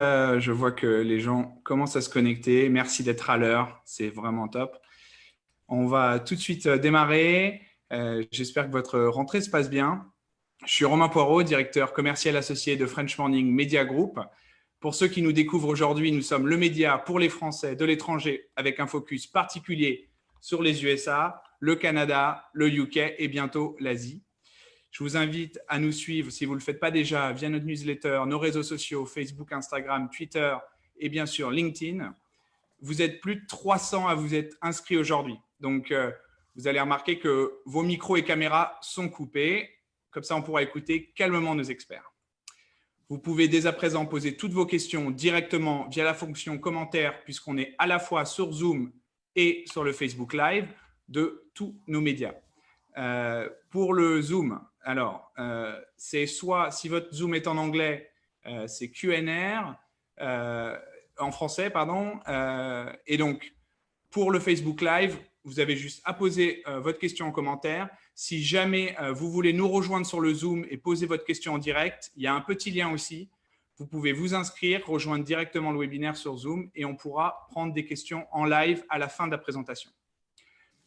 Je vois que les gens commencent à se connecter. Merci d'être à l'heure, c'est vraiment top. On va tout de suite démarrer. J'espère que votre rentrée se passe bien. Je suis Romain Poirot, directeur commercial associé de French Morning Media Group. Pour ceux qui nous découvrent aujourd'hui, nous sommes le média pour les Français de l'étranger avec un focus particulier sur les USA, le Canada, le UK et bientôt l'Asie. Je vous invite à nous suivre, si vous ne le faites pas déjà, via notre newsletter, nos réseaux sociaux, Facebook, Instagram, Twitter et bien sûr LinkedIn. Vous êtes plus de 300 à vous être inscrits aujourd'hui. Donc, vous allez remarquer que vos micros et caméras sont coupés. Comme ça, on pourra écouter calmement nos experts. Vous pouvez dès à présent poser toutes vos questions directement via la fonction commentaire, puisqu'on est à la fois sur Zoom et sur le Facebook Live de tous nos médias. Pour le Zoom, alors, c'est soit, si votre Zoom est en anglais, c'est Q&R, en français, pardon. Et donc, pour le Facebook Live, vous avez juste à poser votre question en commentaire. Si jamais vous voulez nous rejoindre sur le Zoom et poser votre question en direct, il y a un petit lien aussi. Vous pouvez vous inscrire, rejoindre directement le webinaire sur Zoom et on pourra prendre des questions en live à la fin de la présentation.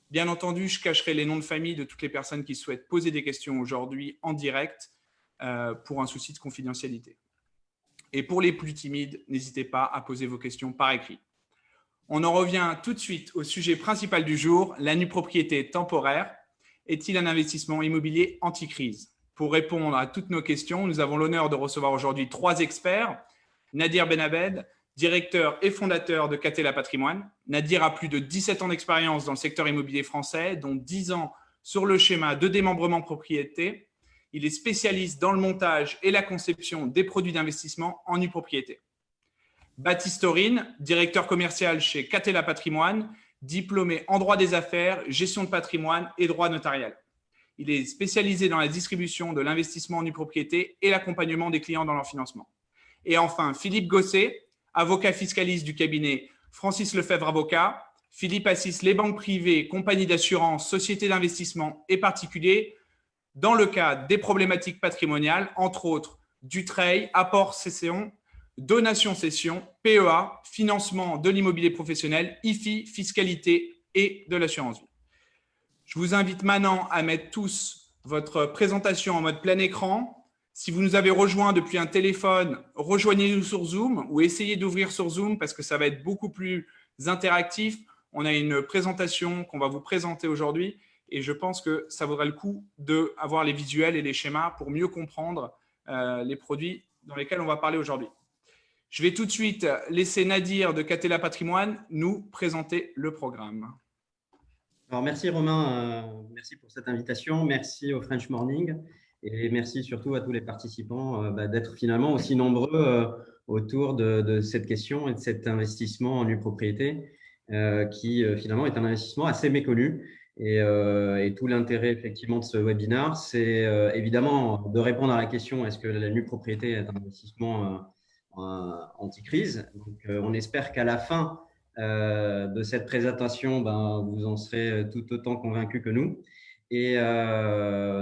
Bien entendu, je cacherai les noms de famille de toutes les personnes qui souhaitent poser des questions aujourd'hui en direct pour un souci de confidentialité. Et pour les plus timides, n'hésitez pas à poser vos questions par écrit. On en revient tout de suite au sujet principal du jour, la nue propriété temporaire. Est-il un investissement immobilier anti-crise? Pour répondre à toutes nos questions, nous avons l'honneur de recevoir aujourd'hui 3 experts. Nadir Benabed, directeur et fondateur de Catella Patrimoine. Nadir a plus de 17 ans d'expérience dans le secteur immobilier français, dont 10 ans sur le schéma de démembrement propriété. Il est spécialiste dans le montage et la conception des produits d'investissement en nue propriété. Baptiste Aurine, directeur commercial chez Catella Patrimoine, diplômé en droit des affaires, gestion de patrimoine et droit notarial. Il est spécialisé dans la distribution de l'investissement en nue propriété et l'accompagnement des clients dans leur financement. Et enfin, Philippe Gosset, avocat fiscaliste du cabinet Francis Lefebvre Avocat. Philippe assiste les banques privées, compagnies d'assurance, sociétés d'investissement et particuliers dans le cadre des problématiques patrimoniales, entre autres du TREI, apport cession, donation cession, PEA, financement de l'immobilier professionnel, IFI, fiscalité et de l'assurance vie. Je vous invite maintenant à mettre tous votre présentation en mode plein écran. Si vous nous avez rejoint depuis un téléphone, rejoignez-nous sur Zoom ou essayez d'ouvrir sur Zoom parce que ça va être beaucoup plus interactif. On a une présentation qu'on va vous présenter aujourd'hui et je pense que ça vaudrait le coup d'avoir les visuels et les schémas pour mieux comprendre les produits dans lesquels on va parler aujourd'hui. Je vais tout de suite laisser Nadir de Catella Patrimoine nous présenter le programme. Alors, merci Romain, merci pour cette invitation, merci au French Morning et merci surtout à tous les participants d'être finalement aussi nombreux autour de cette question et de cet investissement en nue propriété qui finalement est un investissement assez méconnu. Et tout l'intérêt effectivement de ce webinaire, c'est évidemment de répondre à la question est-ce que la nue propriété est un investissement anti-crise. Donc, on espère qu'à la fin de cette présentation, vous en serez tout autant convaincus que nous. Et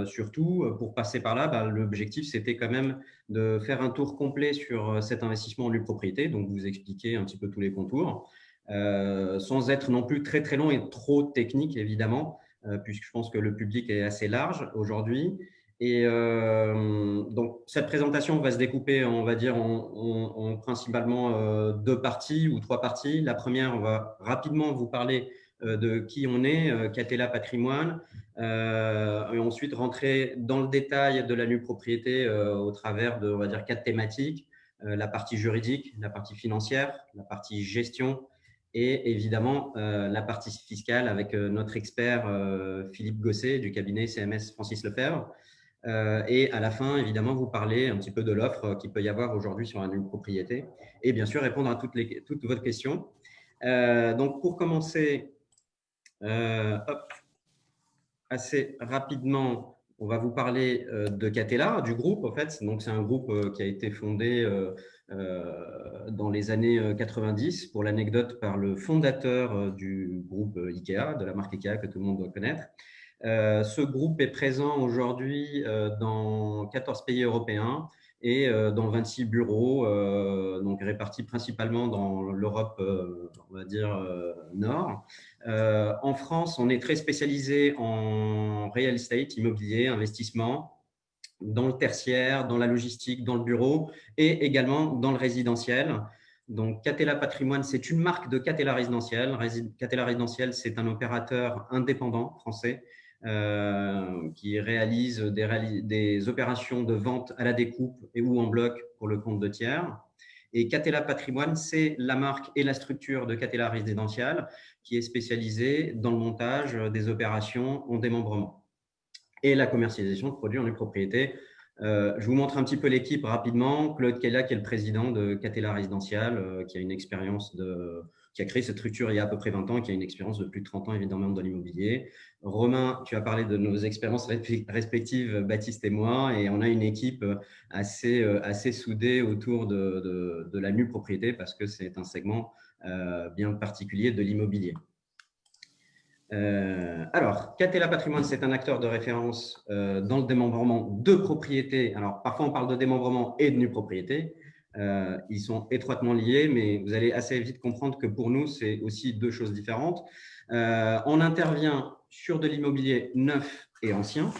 surtout, pour passer par là, l'objectif, c'était quand même de faire un tour complet sur cet investissement en nue propriété, donc vous expliquer un petit peu tous les contours, sans être non plus très, très long et trop technique, évidemment, puisque je pense que le public est assez large aujourd'hui. Et donc, cette présentation va se découper, on va dire, en principalement 2 parties ou 3 parties. La première, on va rapidement vous parler de qui on est, Catella Patrimoine, et ensuite rentrer dans le détail de la nue propriété au travers de, on va dire, 4 thématiques, la partie juridique, la partie financière, la partie gestion et évidemment la partie fiscale avec notre expert Philippe Gosset du cabinet CMS Francis Lefebvre. Et à la fin, évidemment, vous parlez un petit peu de l'offre qu'il peut y avoir aujourd'hui sur la nue propriété et bien sûr répondre à toutes vos questions. Donc, pour commencer, assez rapidement, on va vous parler de Catella, du groupe en fait. Donc, c'est un groupe qui a été fondé dans les années 90, pour l'anecdote, par le fondateur du groupe IKEA, de la marque IKEA que tout le monde doit connaître. Ce groupe est présent aujourd'hui dans 14 pays européens et dans 26 bureaux, donc répartis principalement dans l'Europe, on va dire, nord. En France, on est très spécialisé en real estate, immobilier, investissement, dans le tertiaire, dans la logistique, dans le bureau et également dans le résidentiel. Donc, Catella Patrimoine, c'est une marque de Catella Résidentiel. Catella Résidentiel, c'est un opérateur indépendant français qui réalise des opérations de vente à la découpe et ou en bloc pour le compte de tiers. Et Catella Patrimoine, c'est la marque et la structure de Catella Résidentiel qui est spécialisée dans le montage des opérations en démembrement et la commercialisation de produits en nue propriété. Je vous montre un petit peu l'équipe rapidement. Claude Kella, qui est le président de Catella Résidentiel, qui a une expérience qui a créé cette structure il y a à peu près 20 ans, qui a une expérience de plus de 30 ans évidemment dans l'immobilier. Romain, tu as parlé de nos expériences respectives, Baptiste et moi, et on a une équipe assez soudée autour de la nue propriété parce que c'est un segment bien particulier de l'immobilier. Alors, Catella Patrimoine, c'est un acteur de référence dans le démembrement de propriétés. Alors, parfois, on parle de démembrement et de nue propriété. Ils sont étroitement liés, mais vous allez assez vite comprendre que pour nous, c'est aussi deux choses différentes. On intervient sur de l'immobilier neuf et ancien,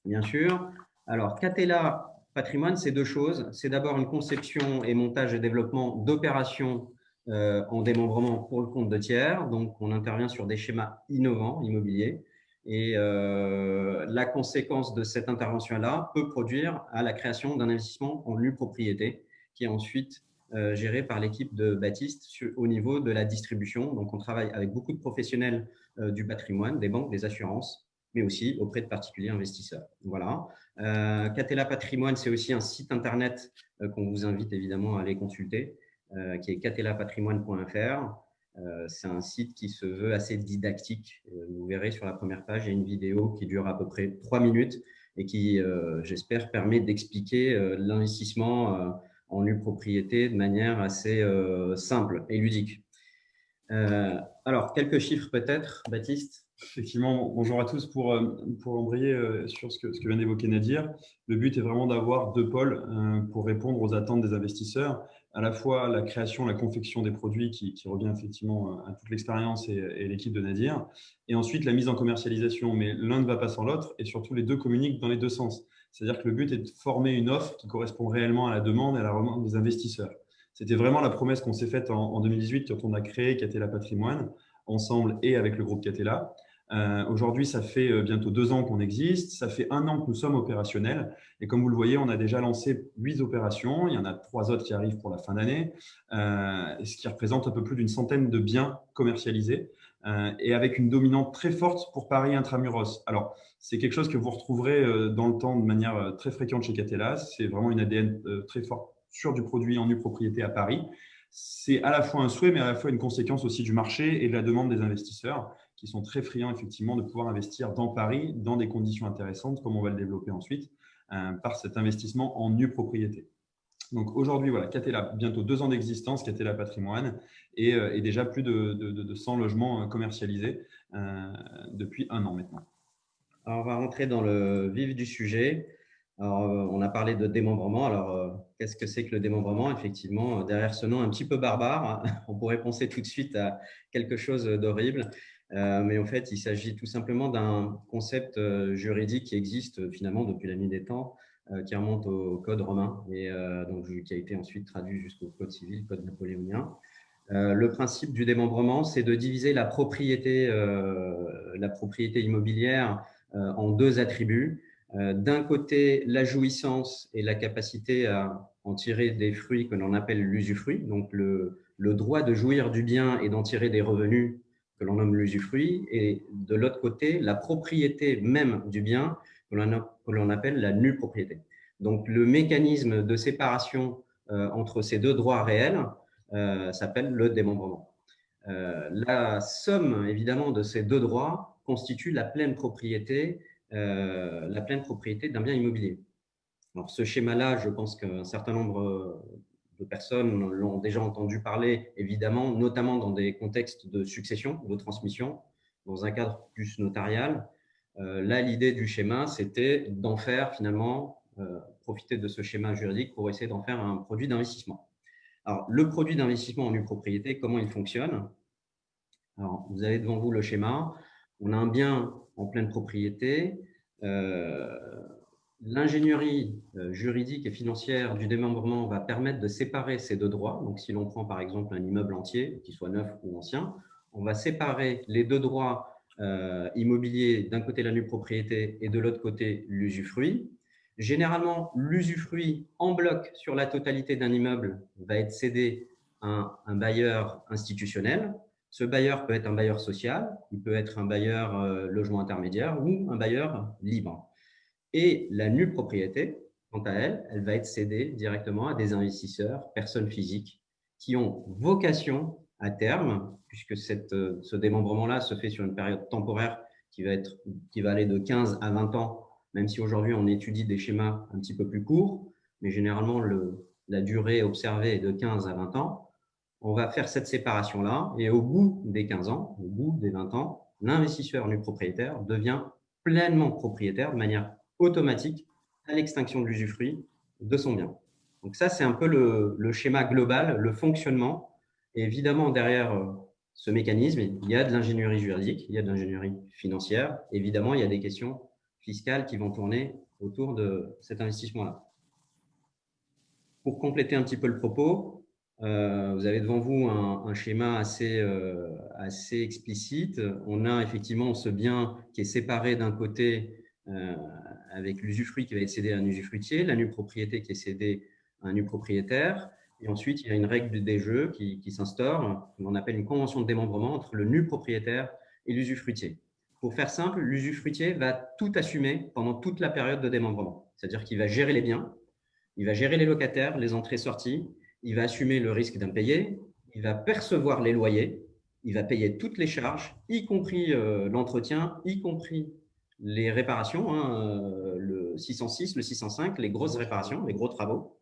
bien sûr. Alors, Catella Patrimoine, c'est deux choses. C'est d'abord une conception et montage et développement d'opérations en démembrement pour le compte de tiers. Donc, on intervient sur des schémas innovants immobiliers. Et la conséquence de cette intervention-là peut produire à la création d'un investissement en nue propriété qui est ensuite géré par l'équipe de Baptiste au niveau de la distribution. Donc, on travaille avec beaucoup de professionnels du patrimoine, des banques, des assurances, mais aussi auprès de particuliers investisseurs. Voilà. Catella Patrimoine, c'est aussi un site internet qu'on vous invite évidemment à aller consulter, qui est catellapatrimoine.fr. C'est un site qui se veut assez didactique. Vous verrez sur la première page, il y a une vidéo qui dure à peu près 3 minutes et qui, j'espère, permet d'expliquer l'investissement en nue propriété de manière assez simple et ludique. Alors, quelques chiffres peut-être, Baptiste? Effectivement, bonjour à tous. Pour embrayer sur ce que vient d'évoquer Nadir, le but est vraiment d'avoir deux pôles pour répondre aux attentes des investisseurs, à la fois la création, la confection des produits qui revient effectivement à toute l'expérience et l'équipe de Nadir, et ensuite la mise en commercialisation. Mais l'un ne va pas sans l'autre et surtout les deux communiquent dans les deux sens. C'est-à-dire que le but est de former une offre qui correspond réellement à la demande et à la demande des investisseurs. C'était vraiment la promesse qu'on s'est faite en 2018 quand on a créé Catella Patrimoine ensemble et avec le groupe Catella. Aujourd'hui, ça fait bientôt 2 ans qu'on existe. Ça fait 1 an que nous sommes opérationnels. Et comme vous le voyez, on a déjà lancé 8 opérations. Il y en a 3 autres qui arrivent pour la fin d'année, ce qui représente un peu plus d'une centaine de biens commercialisés et avec une dominante très forte pour Paris intramuros. Alors, c'est quelque chose que vous retrouverez dans le temps de manière très fréquente chez Catella. C'est vraiment une ADN très forte sur du produit en nue propriété à Paris. C'est à la fois un souhait, mais à la fois une conséquence aussi du marché et de la demande des investisseurs qui sont très friands effectivement de pouvoir investir dans Paris dans des conditions intéressantes, comme on va le développer ensuite, par cet investissement en nue propriété. Donc aujourd'hui, voilà, Catella, bientôt 2 ans d'existence, Catella Patrimoine, et déjà plus de 100 logements commercialisés depuis 1 an maintenant. Alors, on va rentrer dans le vif du sujet. Alors, on a parlé de démembrement. Alors, qu'est-ce que c'est que le démembrement? Effectivement, derrière ce nom un petit peu barbare, on pourrait penser tout de suite à quelque chose d'horrible. Mais en fait, il s'agit tout simplement d'un concept juridique qui existe finalement depuis la nuit des temps, qui remonte au Code romain et donc, qui a été ensuite traduit jusqu'au Code civil, Code napoléonien. Le principe du démembrement, c'est de diviser la propriété immobilière en 2 attributs. D'un côté, la jouissance et la capacité à en tirer des fruits que l'on appelle l'usufruit, donc le droit de jouir du bien et d'en tirer des revenus que l'on nomme l'usufruit, et de l'autre côté, la propriété même du bien que l'on appelle la nue propriété. Donc, le mécanisme de séparation entre ces 2 droits réels s'appelle le démembrement. La somme, évidemment, de ces 2 droits constitue la pleine propriété d'un bien immobilier. Alors, ce schéma-là, je pense qu'un certain nombre de personnes l'ont déjà entendu parler, évidemment, notamment dans des contextes de succession, de transmission, dans un cadre plus notarial. Là, l'idée du schéma, c'était d'en faire finalement, profiter de ce schéma juridique pour essayer d'en faire un produit d'investissement. Alors, le produit d'investissement en nue propriété, comment il fonctionne? Alors, vous avez devant vous le schéma. On a un bien en pleine propriété. L'ingénierie juridique et financière du démembrement va permettre de séparer ces deux droits. Donc, si l'on prend par exemple un immeuble entier, qu'il soit neuf ou ancien, on va séparer les deux droits immobiliers, d'un côté la nue propriété et de l'autre côté l'usufruit. Généralement, l'usufruit en bloc sur la totalité d'un immeuble va être cédé à un bailleur institutionnel. Ce bailleur peut être un bailleur social, il peut être un bailleur logement intermédiaire ou un bailleur libre. Et la nue propriété, quant à elle, elle va être cédée directement à des investisseurs, personnes physiques, qui ont vocation à terme, puisque ce démembrement-là se fait sur une période temporaire qui va aller de 15 à 20 ans, même si aujourd'hui on étudie des schémas un petit peu plus courts, mais généralement la durée observée est de 15 à 20 ans. On va faire cette séparation-là et au bout des 15 ans, au bout des 20 ans, l'investisseur nu propriétaire devient pleinement propriétaire de manière automatique à l'extinction de l'usufruit de son bien. Donc ça, c'est un peu le schéma global, le fonctionnement. Et évidemment, derrière ce mécanisme, il y a de l'ingénierie juridique, il y a de l'ingénierie financière. Évidemment, il y a des questions fiscales qui vont tourner autour de cet investissement-là. Pour compléter un petit peu le propos, vous avez devant vous un schéma assez explicite. On a effectivement ce bien qui est séparé d'un côté avec l'usufruit qui va être cédé à un usufruitier, la nue propriété qui est cédée à un nu propriétaire. Et ensuite, il y a une règle des jeux qui s'instaure, qu'on appelle une convention de démembrement entre le nu propriétaire et l'usufruitier. Pour faire simple, l'usufruitier va tout assumer pendant toute la période de démembrement. C'est-à-dire qu'il va gérer les biens, il va gérer les locataires, les entrées-sorties, il va assumer le risque d'impayé, il va percevoir les loyers, il va payer toutes les charges, y compris l'entretien, y compris les réparations, le 606, le 605, les grosses réparations, les gros travaux.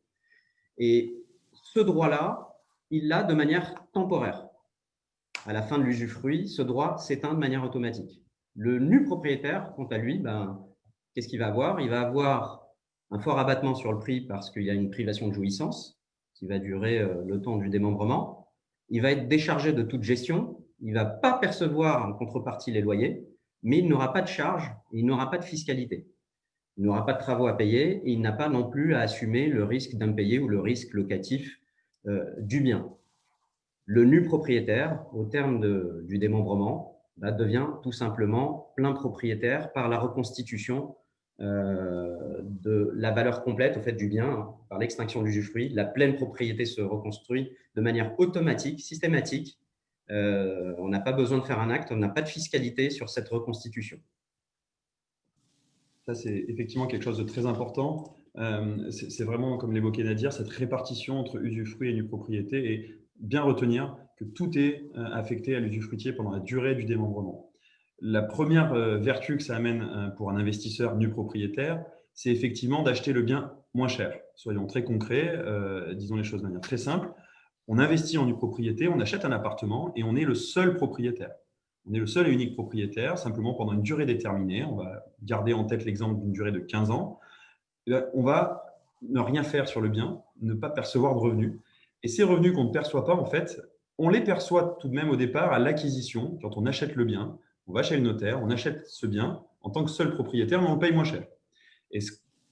Et ce droit-là, il l'a de manière temporaire. À la fin de l'usufruit, ce droit s'éteint de manière automatique. Le nu propriétaire, quant à lui, qu'est-ce qu'il va avoir? Il va avoir un fort abattement sur le prix parce qu'il y a une privation de jouissance qui va durer le temps du démembrement. Il va être déchargé de toute gestion. Il ne va pas percevoir en contrepartie les loyers, mais il n'aura pas de charge, il n'aura pas de fiscalité. Il n'aura pas de travaux à payer et il n'a pas non plus à assumer le risque d'impayé ou le risque locatif du bien. Le nu propriétaire, au terme du démembrement, devient tout simplement plein propriétaire par la reconstitution de la valeur complète au fait du bien, par l'extinction de l'usufruit. La pleine propriété se reconstruit de manière automatique, systématique. On n'a pas besoin de faire un acte, on n'a pas de fiscalité sur cette reconstitution. Ça, c'est effectivement quelque chose de très important. C'est vraiment, comme l'évoquait Nadir, cette répartition entre usufruit et nue propriété, et bien retenir que tout est affecté à l'usufruitier pendant la durée du démembrement. La première vertu que ça amène pour un investisseur nu propriétaire, c'est effectivement d'acheter le bien moins cher. Soyons très concrets, disons les choses de manière très simple. On investit en nue propriété, on achète un appartement et on est le seul propriétaire. On est le seul et unique propriétaire, simplement pendant une durée déterminée. On va garder en tête l'exemple d'une durée de 15 ans. On va ne rien faire sur le bien, ne pas percevoir de revenus. Et ces revenus qu'on ne perçoit pas, en fait, on les perçoit tout de même au départ à l'acquisition. Quand on achète le bien, on va chez le notaire, on achète ce bien en tant que seul propriétaire, mais on le paye moins cher. Et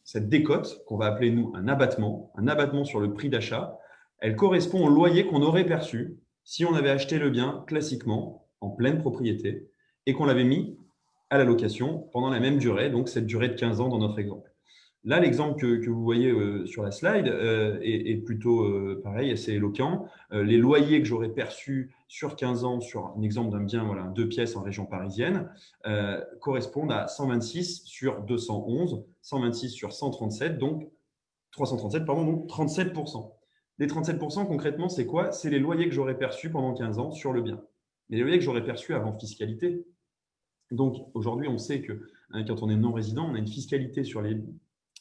cette décote, qu'on va appeler nous un abattement sur le prix d'achat, elle correspond au loyer qu'on aurait perçu si on avait acheté le bien classiquement en pleine propriété et qu'on l'avait mis à la location pendant la même durée, donc cette durée de 15 ans dans notre exemple. Là, l'exemple que vous voyez sur la slide est plutôt pareil, assez éloquent. Les loyers que j'aurais perçus sur 15 ans sur un exemple d'un bien, voilà, 2 pièces en région parisienne, correspondent à 126 sur 211, 126 sur 137, donc 337, pardon, donc 37%. Les 37%, concrètement, c'est quoi? C'est les loyers que j'aurais perçus pendant 15 ans sur le bien. Mais les loyers que j'aurais perçus avant fiscalité. Donc, aujourd'hui, on sait que quand on est non-résident, on a une fiscalité sur les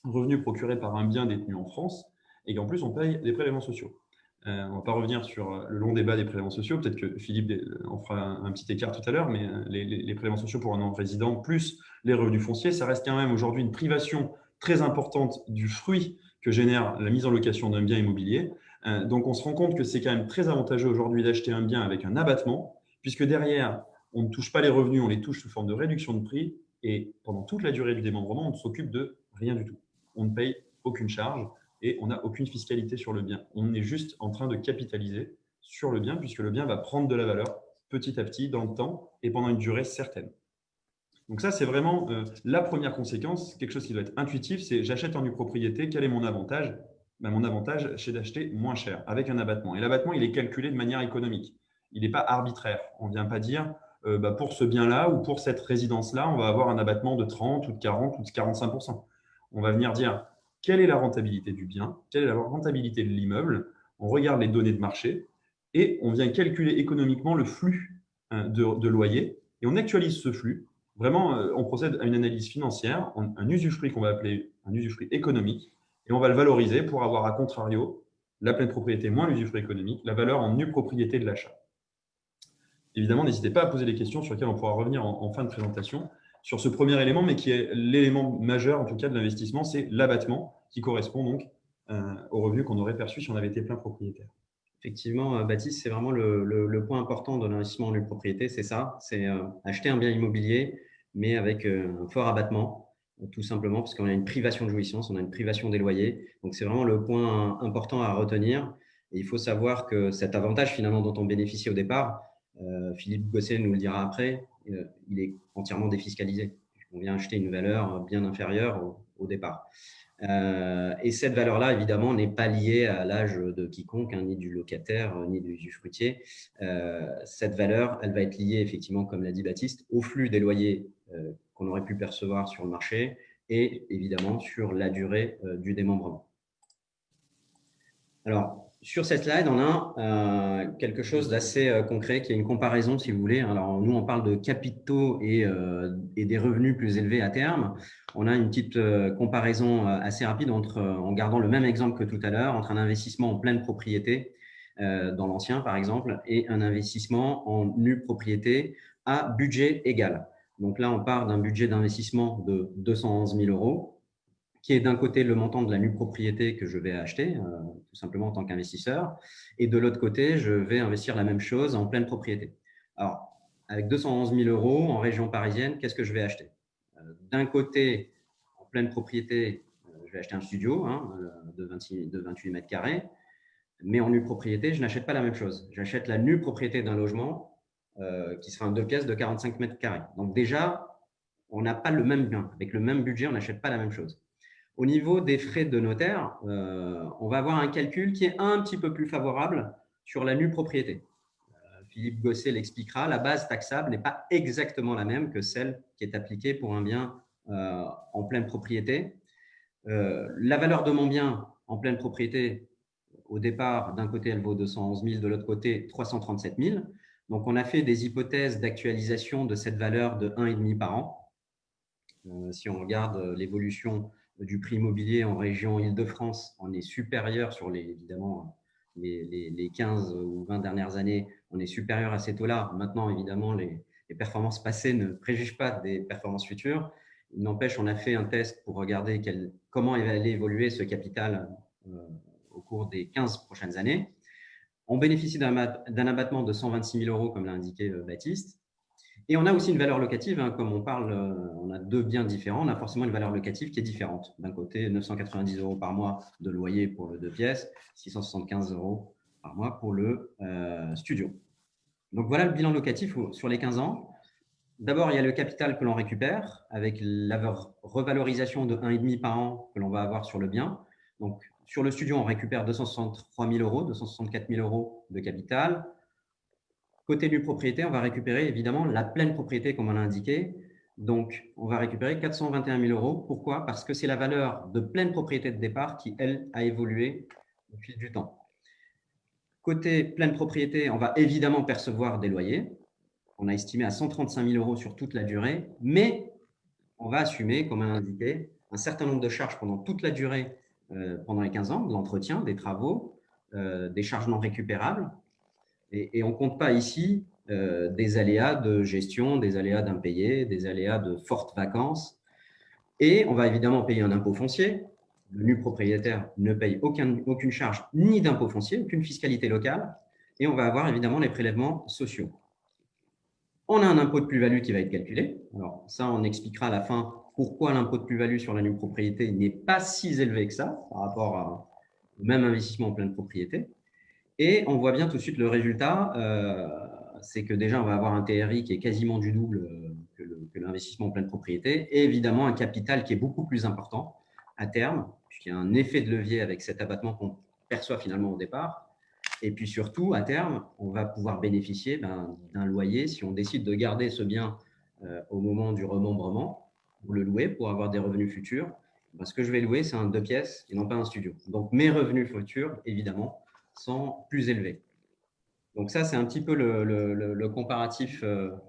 revenus procurés par un bien détenu en France et qu'en plus, on paye des prélèvements sociaux. On ne va pas revenir sur le long débat des prélèvements sociaux. Peut-être que Philippe en fera un petit écart tout à l'heure, mais les prélèvements sociaux pour un non-résident plus les revenus fonciers, ça reste quand même aujourd'hui une privation très importante du fruit que génère la mise en location d'un bien immobilier. Donc, on se rend compte que c'est quand même très avantageux aujourd'hui d'acheter un bien avec un abattement, puisque derrière, on ne touche pas les revenus, on les touche sous forme de réduction de prix. Et pendant toute la durée du démembrement, on ne s'occupe de rien du tout. On ne paye aucune charge et on n'a aucune fiscalité sur le bien. On est juste en train de capitaliser sur le bien, puisque le bien va prendre de la valeur petit à petit dans le temps et pendant une durée certaine. Donc ça, c'est vraiment la première conséquence, quelque chose qui doit être intuitif, c'est j'achète en nue propriété, quel est mon avantage? Mon avantage, c'est d'acheter moins cher, avec un abattement. Et l'abattement, il est calculé de manière économique. Il n'est pas arbitraire. On ne vient pas dire, pour ce bien-là ou pour cette résidence-là, on va avoir un abattement de 30 ou de 40 ou de 45%. On va venir dire, quelle est la rentabilité du bien? Quelle est la rentabilité de l'immeuble? On regarde les données de marché et on vient calculer économiquement le flux de loyer et on actualise ce flux. Vraiment, on procède à une analyse financière, un usufruit qu'on va appeler un usufruit économique, et on va le valoriser pour avoir, à contrario, la pleine propriété moins l'usufruit économique, la valeur en nue propriété de l'achat. Évidemment, n'hésitez pas à poser des questions sur lesquelles on pourra revenir en fin de présentation sur ce premier élément, mais qui est l'élément majeur, en tout cas, de l'investissement, c'est l'abattement, qui correspond donc au revenu qu'on aurait perçu si on avait été plein propriétaire. Effectivement, Baptiste, c'est vraiment le point important de l'investissement en nue propriété, c'est ça, c'est acheter un bien immobilier, mais avec un fort abattement, tout simplement parce qu'on a une privation de jouissance, on a une privation des loyers. Donc, c'est vraiment le point important à retenir. Et il faut savoir que cet avantage, finalement, dont on bénéficie au départ, Philippe Gosset nous le dira après, il est entièrement défiscalisé. On vient acheter une valeur bien inférieure au départ. Et cette valeur-là, évidemment, n'est pas liée à l'âge de quiconque, ni du locataire, ni du usufruitier. Cette valeur, elle va être liée, effectivement, comme l'a dit Baptiste, au flux des loyers qu'on aurait pu percevoir sur le marché et, évidemment, sur la durée du démembrement. Alors, sur cette slide, on a quelque chose d'assez concret qui est une comparaison, si vous voulez. Alors, nous, on parle de capitaux et des revenus plus élevés à terme. On a une petite comparaison assez rapide en gardant le même exemple que tout à l'heure, entre un investissement en pleine propriété, dans l'ancien par exemple, et un investissement en nue propriété à budget égal. Donc là, on part d'un budget d'investissement de 211 000 €, qui est d'un côté le montant de la nue propriété que je vais acheter, tout simplement en tant qu'investisseur, et de l'autre côté, je vais investir la même chose en pleine propriété. Alors, avec 211 000 € en région parisienne, qu'est-ce que je vais acheter? D'un côté, en pleine propriété, je vais acheter un studio de 28 mètres carrés, mais en nue propriété, je n'achète pas la même chose. J'achète la nue propriété d'un logement qui sera un 2 pièces de 45 mètres carrés. Donc déjà, on n'a pas le même bien. Avec le même budget, on n'achète pas la même chose. Au niveau des frais de notaire, on va avoir un calcul qui est un petit peu plus favorable sur la nue propriété. Philippe Gosset l'expliquera, la base taxable n'est pas exactement la même que celle qui est appliquée pour un bien en pleine propriété. La valeur de mon bien en pleine propriété, au départ, d'un côté, elle vaut 211 000, de l'autre côté, 337 000. Donc, on a fait des hypothèses d'actualisation de cette valeur de 1,5 par an. Si on regarde l'évolution du prix immobilier en région Île-de-France, on est supérieur sur évidemment les 15 ou 20 dernières années, on est supérieur à ces taux-là. Maintenant, évidemment, les performances passées ne préjugent pas des performances futures. Il n'empêche, on a fait un test pour regarder comment allait évoluer ce capital au cours des 15 prochaines années. On bénéficie d'un abattement de 126 000 €, comme l'a indiqué Baptiste. Et on a aussi une valeur locative, comme on parle, on a deux biens différents, on a forcément une valeur locative qui est différente. D'un côté, 990 € par mois de loyer pour le 2 pièces, 675 € par mois pour le studio. Donc voilà le bilan locatif sur les 15 ans. D'abord, il y a le capital que l'on récupère avec la revalorisation de 1,5 par an que l'on va avoir sur le bien. Donc sur le studio, on récupère 263 000 €, 264 000 € de capital. Côté nue propriété, on va récupérer évidemment la pleine propriété comme on l'a indiqué. Donc, on va récupérer 421 000 €. Pourquoi? Parce que c'est la valeur de pleine propriété de départ qui, elle, a évolué au fil du temps. Côté pleine propriété, on va évidemment percevoir des loyers. On a estimé à 135 000 € sur toute la durée, mais on va assumer, comme on l'a indiqué, un certain nombre de charges pendant toute la durée, pendant les 15 ans, de l'entretien, des travaux, des charges non récupérables. Et on ne compte pas ici des aléas de gestion, des aléas d'impayés, des aléas de fortes vacances. Et on va évidemment payer un impôt foncier. Le nu propriétaire ne paye aucune charge ni d'impôt foncier, aucune fiscalité locale. Et on va avoir évidemment les prélèvements sociaux. On a un impôt de plus-value qui va être calculé. Alors ça, on expliquera à la fin pourquoi l'impôt de plus-value sur la nue propriété n'est pas si élevé que ça par rapport au même investissement en pleine propriété. Et on voit bien tout de suite le résultat, c'est que déjà, on va avoir un TRI qui est quasiment du double que l'investissement en pleine propriété et évidemment un capital qui est beaucoup plus important à terme, puisqu'il y a un effet de levier avec cet abattement qu'on perçoit finalement au départ. Et puis surtout, à terme, on va pouvoir bénéficier d'un loyer si on décide de garder ce bien au moment du remembrement ou le louer pour avoir des revenus futurs. Ce que je vais louer, c'est un 2 pièces et non pas un studio. Donc, mes revenus futurs, évidemment, sont plus élevés. Donc ça, c'est un petit peu le comparatif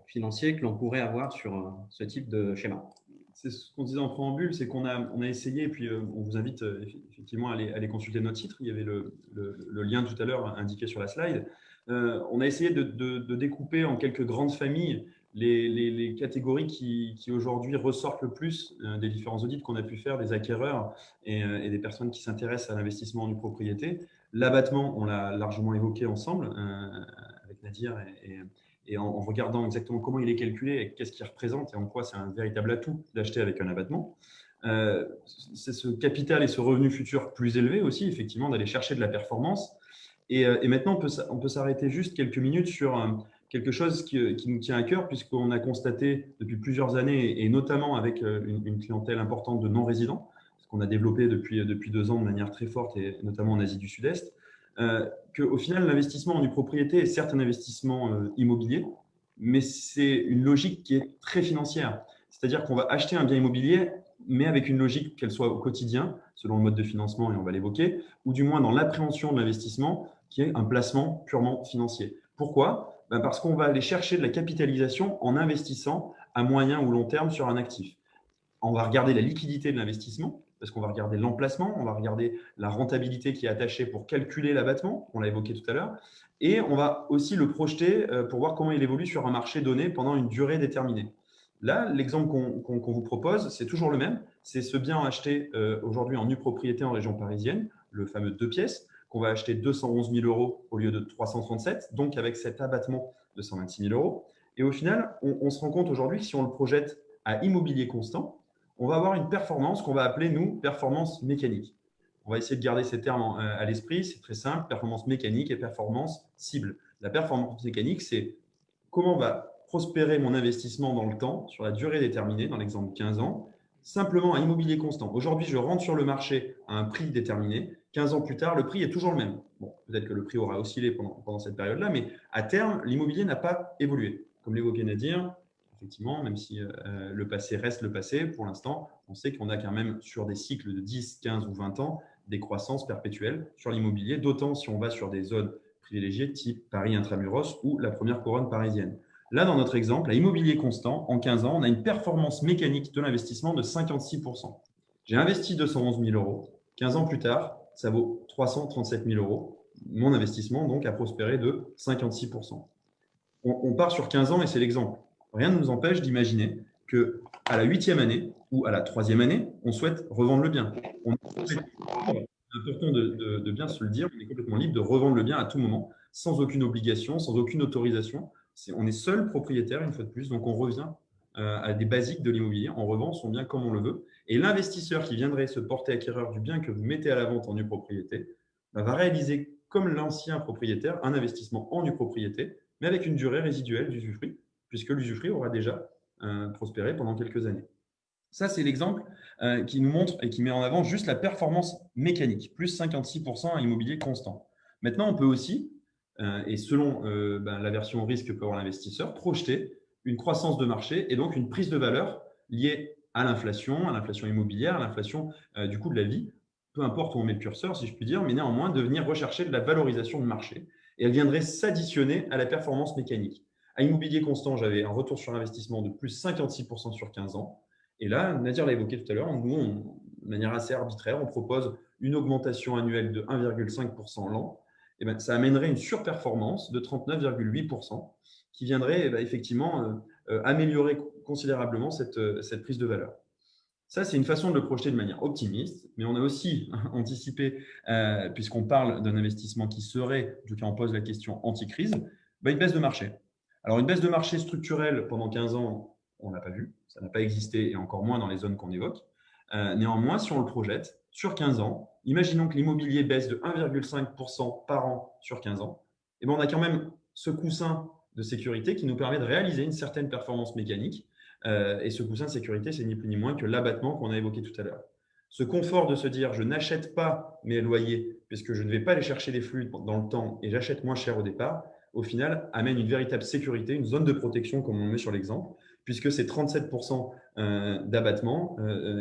financier que l'on pourrait avoir sur ce type de schéma. C'est ce qu'on disait en préambule, c'est qu'on a essayé, et puis on vous invite effectivement à aller consulter notre titre. Il y avait le lien tout à l'heure indiqué sur la slide. On a essayé de découper en quelques grandes familles les catégories qui aujourd'hui ressortent le plus des différents audits qu'on a pu faire, des acquéreurs et des personnes qui s'intéressent à l'investissement en nue propriété. L'abattement, on l'a largement évoqué ensemble avec Nadir et en regardant exactement comment il est calculé et qu'est-ce qu'il représente et en quoi c'est un véritable atout d'acheter avec un abattement. C'est ce capital et ce revenu futur plus élevé aussi, effectivement, d'aller chercher de la performance. Et maintenant, on peut s'arrêter juste quelques minutes sur quelque chose qui nous tient à cœur, puisqu'on a constaté depuis plusieurs années, et notamment avec une clientèle importante de non-résidents, ce qu'on a développé depuis 2 ans de manière très forte, et notamment en Asie du Sud-Est, qu'au final, l'investissement en nue propriété est certes un investissement immobilier, mais c'est une logique qui est très financière. C'est-à-dire qu'on va acheter un bien immobilier, mais avec une logique qu'elle soit au quotidien, selon le mode de financement, et on va l'évoquer, ou du moins dans l'appréhension de l'investissement, qui est un placement purement financier. Pourquoi ? Parce qu'on va aller chercher de la capitalisation en investissant à moyen ou long terme sur un actif. On va regarder la liquidité de l'investissement, parce qu'on va regarder l'emplacement, on va regarder la rentabilité qui est attachée pour calculer l'abattement, on l'a évoqué tout à l'heure, et on va aussi le projeter pour voir comment il évolue sur un marché donné pendant une durée déterminée. Là, l'exemple qu'on vous propose, c'est toujours le même. C'est ce bien acheté aujourd'hui en nue propriété en région parisienne, le fameux 2 pièces, qu'on va acheter 211 000 € au lieu de 337, donc avec cet abattement de 126 000 €. Et au final, on se rend compte aujourd'hui que si on le projette à immobilier constant, on va avoir une performance qu'on va appeler, nous, performance mécanique. On va essayer de garder ces termes à l'esprit. C'est très simple, performance mécanique et performance cible. La performance mécanique, c'est comment va prospérer mon investissement dans le temps, sur la durée déterminée, dans l'exemple 15 ans, simplement à immobilier constant. Aujourd'hui, je rentre sur le marché à un prix déterminé. 15 ans plus tard, le prix est toujours le même. Bon, peut-être que le prix aura oscillé pendant cette période-là, mais à terme, l'immobilier n'a pas évolué. Comme l'évoquait Nadir, effectivement, même si le passé reste le passé, pour l'instant, on sait qu'on a quand même sur des cycles de 10, 15 ou 20 ans des croissances perpétuelles sur l'immobilier, d'autant si on va sur des zones privilégiées type Paris intramuros ou la première couronne parisienne. Là, dans notre exemple, à immobilier constant, en 15 ans, on a une performance mécanique de l'investissement de 56%. J'ai investi 211 000 €. 15 ans plus tard, ça vaut 337 000 €. Mon investissement, donc, a prospéré de 56%. On part sur 15 ans et c'est l'exemple. Rien ne nous empêche d'imaginer qu'à la 8e année ou à la 3e année, on souhaite revendre le bien. C'est important de bien se le dire, on est complètement libre de revendre le bien à tout moment, sans aucune obligation, sans aucune autorisation. On est seul propriétaire, une fois de plus, donc on revient à des basiques de l'immobilier, on revend son bien comme on le veut. Et l'investisseur qui viendrait se porter acquéreur du bien que vous mettez à la vente en nue propriété va réaliser, comme l'ancien propriétaire, un investissement en nue propriété, mais avec une durée résiduelle d'usufruit, puisque l'usufruit aura déjà prospéré pendant quelques années. Ça, c'est l'exemple qui nous montre et qui met en avant juste la performance mécanique, plus 56% à immobilier constant. Maintenant, on peut aussi, et selon la version risque que peut avoir l'investisseur, projeter une croissance de marché et donc une prise de valeur liée à l'inflation immobilière, à l'inflation du coût de la vie, peu importe où on met le curseur, si je puis dire, mais néanmoins de venir rechercher de la valorisation de marché. Et elle viendrait s'additionner à la performance mécanique. À immobilier constant, j'avais un retour sur investissement de plus 56% sur 15 ans. Et là, Nadir l'a évoqué tout à l'heure, nous, de manière assez arbitraire, on propose une augmentation annuelle de 1,5% l'an. Et ben, ça amènerait une surperformance de 39,8% qui viendrait effectivement améliorer considérablement cette prise de valeur. Ça, c'est une façon de le projeter de manière optimiste, mais on a aussi anticipé, puisqu'on parle d'un investissement qui serait, en tout cas on pose la question anti-crise, une baisse de marché. Alors une baisse de marché structurelle pendant 15 ans, on ne l'a pas vu, ça n'a pas existé et encore moins dans les zones qu'on évoque. Néanmoins, si on le projette sur 15 ans, imaginons que l'immobilier baisse de 1,5% par an sur 15 ans, et on a quand même ce coussin de sécurité qui nous permet de réaliser une certaine performance mécanique. Et ce coussin de sécurité, c'est ni plus ni moins que l'abattement qu'on a évoqué tout à l'heure. Ce confort de se dire je n'achète pas mes loyers puisque je ne vais pas aller chercher les flux dans le temps et j'achète moins cher au départ, au final, amène une véritable sécurité, une zone de protection comme on met sur l'exemple, puisque ces 37% d'abattement,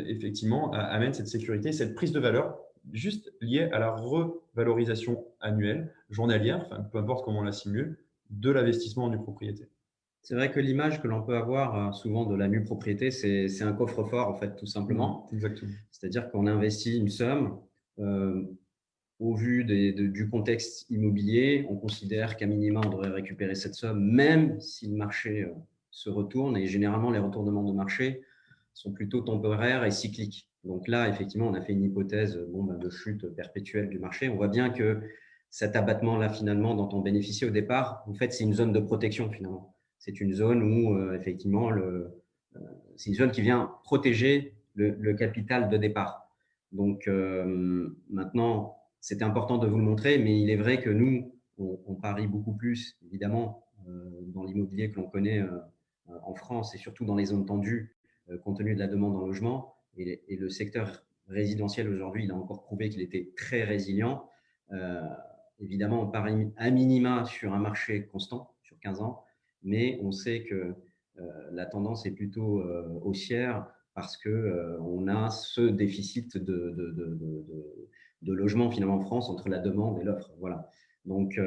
effectivement, amènent cette sécurité, cette prise de valeur juste liée à la revalorisation annuelle, journalière, enfin, peu importe comment on la simule, de l'investissement en nue propriété. C'est vrai que l'image que l'on peut avoir souvent de la nue propriété, c'est un coffre-fort, en fait, tout simplement. Exactement. C'est-à-dire qu'on investit une somme. Au vu du contexte immobilier, on considère qu'à minima, on devrait récupérer cette somme, même si le marché se retourne. Et généralement, les retournements de marché sont plutôt temporaires et cycliques. Donc là, effectivement, on a fait une hypothèse de chute perpétuelle du marché. On voit bien que cet abattement-là, finalement, dont on bénéficie au départ, en fait, c'est une zone de protection, finalement. C'est une zone où, effectivement, c'est une zone qui vient protéger le capital de départ. Donc, maintenant, c'était important de vous le montrer, mais il est vrai que nous, on parie beaucoup plus, évidemment, dans l'immobilier que l'on connaît en France et surtout dans les zones tendues, compte tenu de la demande en logement. Et le secteur résidentiel, aujourd'hui, il a encore prouvé qu'il était très résilient. Évidemment, on parie à minima sur un marché constant, sur 15 ans, mais on sait que la tendance est plutôt haussière parce qu'on a ce déficit de logement finalement en France entre la demande et l'offre. Voilà. Donc,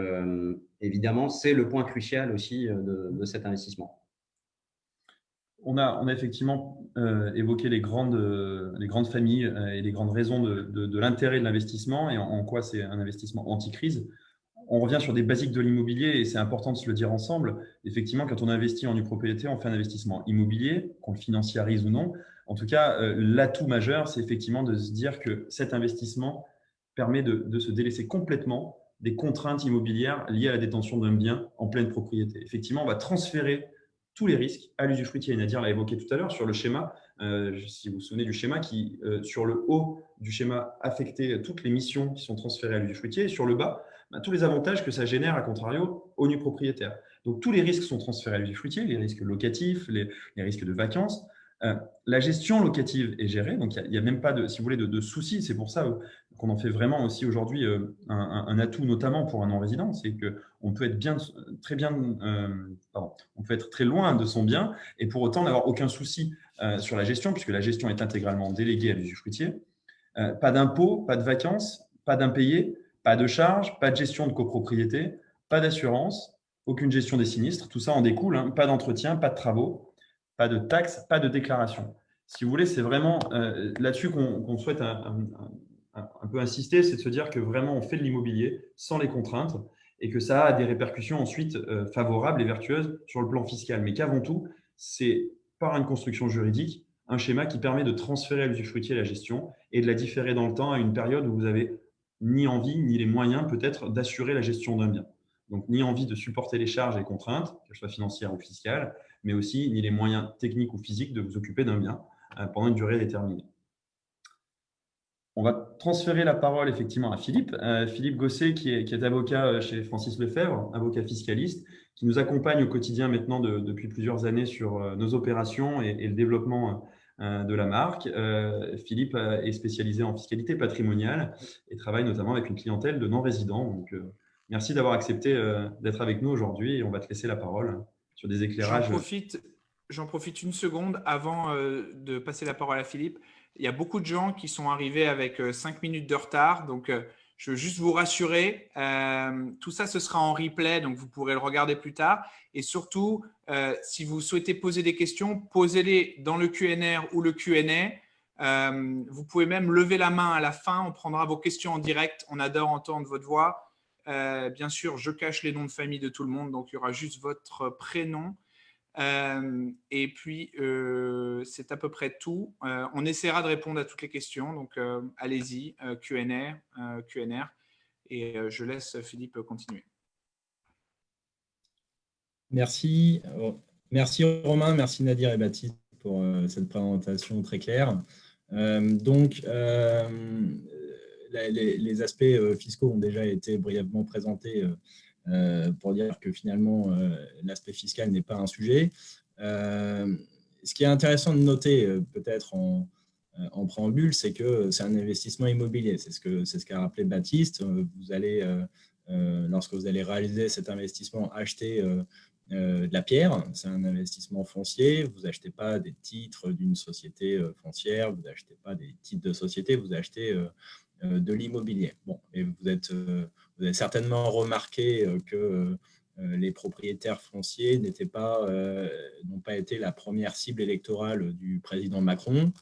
évidemment, c'est le point crucial aussi de cet investissement. On a effectivement évoqué les grandes familles et les grandes raisons de l'intérêt de l'investissement et en quoi c'est un investissement anti-crise. On revient sur des basiques de l'immobilier et c'est important de se le dire ensemble. Effectivement, quand on investit en nue propriété, on fait un investissement immobilier, qu'on le financiarise ou non. En tout cas, l'atout majeur, c'est effectivement de se dire que cet investissement permet de se délaisser complètement des contraintes immobilières liées à la détention d'un bien en pleine propriété. Effectivement, on va transférer tous les risques à l'usufruitier. Et Nadir l'a évoqué tout à l'heure sur le schéma, si vous vous souvenez du schéma qui, sur le haut du schéma, affectait toutes les missions qui sont transférées à l'usufruitier et sur le bas, tous les avantages que ça génère, à contrario, aux nus propriétaires. Donc, tous les risques sont transférés à l'usufruitier, les risques locatifs, les risques de vacances. La gestion locative est gérée, donc il n'y a même pas de, si vous voulez, de soucis. C'est pour ça qu'on en fait vraiment aussi aujourd'hui un atout, notamment pour un non-résident, c'est qu'on peut être on peut être très loin de son bien et pour autant n'avoir aucun souci sur la gestion, puisque la gestion est intégralement déléguée à l'usufruitier. Pas d'impôts, pas de vacances, pas d'impayés, pas de charges, pas de gestion de copropriété, pas d'assurance, aucune gestion des sinistres. Tout ça en découle, hein. Pas d'entretien, pas de travaux, pas de taxes, pas de déclaration. Si vous voulez, c'est vraiment là-dessus qu'on souhaite un peu insister, c'est de se dire que vraiment on fait de l'immobilier sans les contraintes et que ça a des répercussions ensuite favorables et vertueuses sur le plan fiscal. Mais qu'avant tout, c'est par une construction juridique, un schéma qui permet de transférer à l'usufruitier la gestion et de la différer dans le temps à une période où vous avez ni envie ni les moyens peut-être d'assurer la gestion d'un bien. Donc, ni envie de supporter les charges et contraintes, qu'elles soient financières ou fiscales, mais aussi ni les moyens techniques ou physiques de vous occuper d'un bien pendant une durée déterminée. On va transférer la parole effectivement à Philippe. Philippe Gosset, qui est avocat chez Francis Lefebvre, avocat fiscaliste, qui nous accompagne au quotidien maintenant depuis plusieurs années sur nos opérations et le développement de la marque. Philippe est spécialisé en fiscalité patrimoniale et travaille notamment avec une clientèle de non-résidents. Donc, merci d'avoir accepté d'être avec nous aujourd'hui et on va te laisser la parole sur des éclairages. J'en profite une seconde avant de passer la parole à Philippe. Il y a beaucoup de gens qui sont arrivés avec 5 minutes de retard. Donc, je veux juste vous rassurer. Tout ça, ce sera en replay, donc vous pourrez le regarder plus tard. Et surtout, si vous souhaitez poser des questions, posez-les dans le Q&A ou le Q&A. Vous pouvez même lever la main à la fin. On prendra vos questions en direct. On adore entendre votre voix. Bien sûr, je cache les noms de famille de tout le monde. Donc, il y aura juste votre prénom. Et puis, c'est à peu près tout. On essaiera de répondre à toutes les questions. Donc, allez-y, Q&R. Et je laisse Philippe continuer. Merci. Merci Romain, merci Nadir et Baptiste pour cette présentation très claire. Donc, les aspects fiscaux ont déjà été brièvement présentés pour dire que finalement, l'aspect fiscal n'est pas un sujet. Ce qui est intéressant de noter, peut-être en préambule, c'est que c'est un investissement immobilier. C'est ce qu'a rappelé Baptiste. Vous allez, lorsque vous allez réaliser cet investissement, acheter de la pierre. C'est un investissement foncier. Vous n'achetez pas des titres d'une société foncière, vous n'achetez pas des titres de société, vous achetez de l'immobilier. Bon, et vous avez certainement remarqué que les propriétaires fonciers n'ont pas été la première cible électorale du président Macron.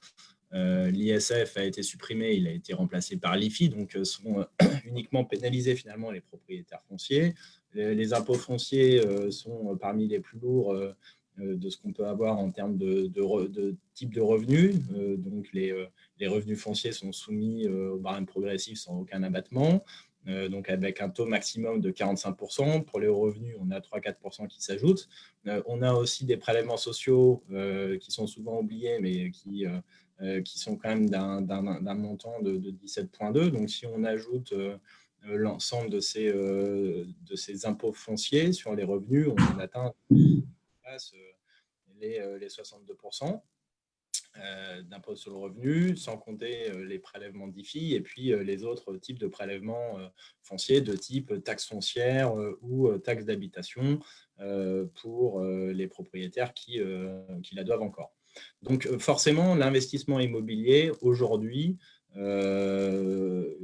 L'ISF a été supprimé, il a été remplacé par l'IFI, donc sont uniquement pénalisés finalement les propriétaires fonciers. Les impôts fonciers sont parmi les plus lourds de ce qu'on peut avoir en termes de type de revenus. Donc les revenus fonciers sont soumis au barème progressif sans aucun abattement. Donc avec un taux maximum de 45%. Pour les hauts revenus, on a 3-4% qui s'ajoutent. On a aussi des prélèvements sociaux qui sont souvent oubliés, mais qui sont quand même d'un montant de 17,2. Donc si on ajoute l'ensemble de ces impôts fonciers sur les revenus, on atteint les 62%. D'impôt sur le revenu, sans compter les prélèvements d'IFI et puis les autres types de prélèvements fonciers de type taxe foncière ou taxe d'habitation pour les propriétaires qui la doivent encore. Donc forcément, l'investissement immobilier aujourd'hui peut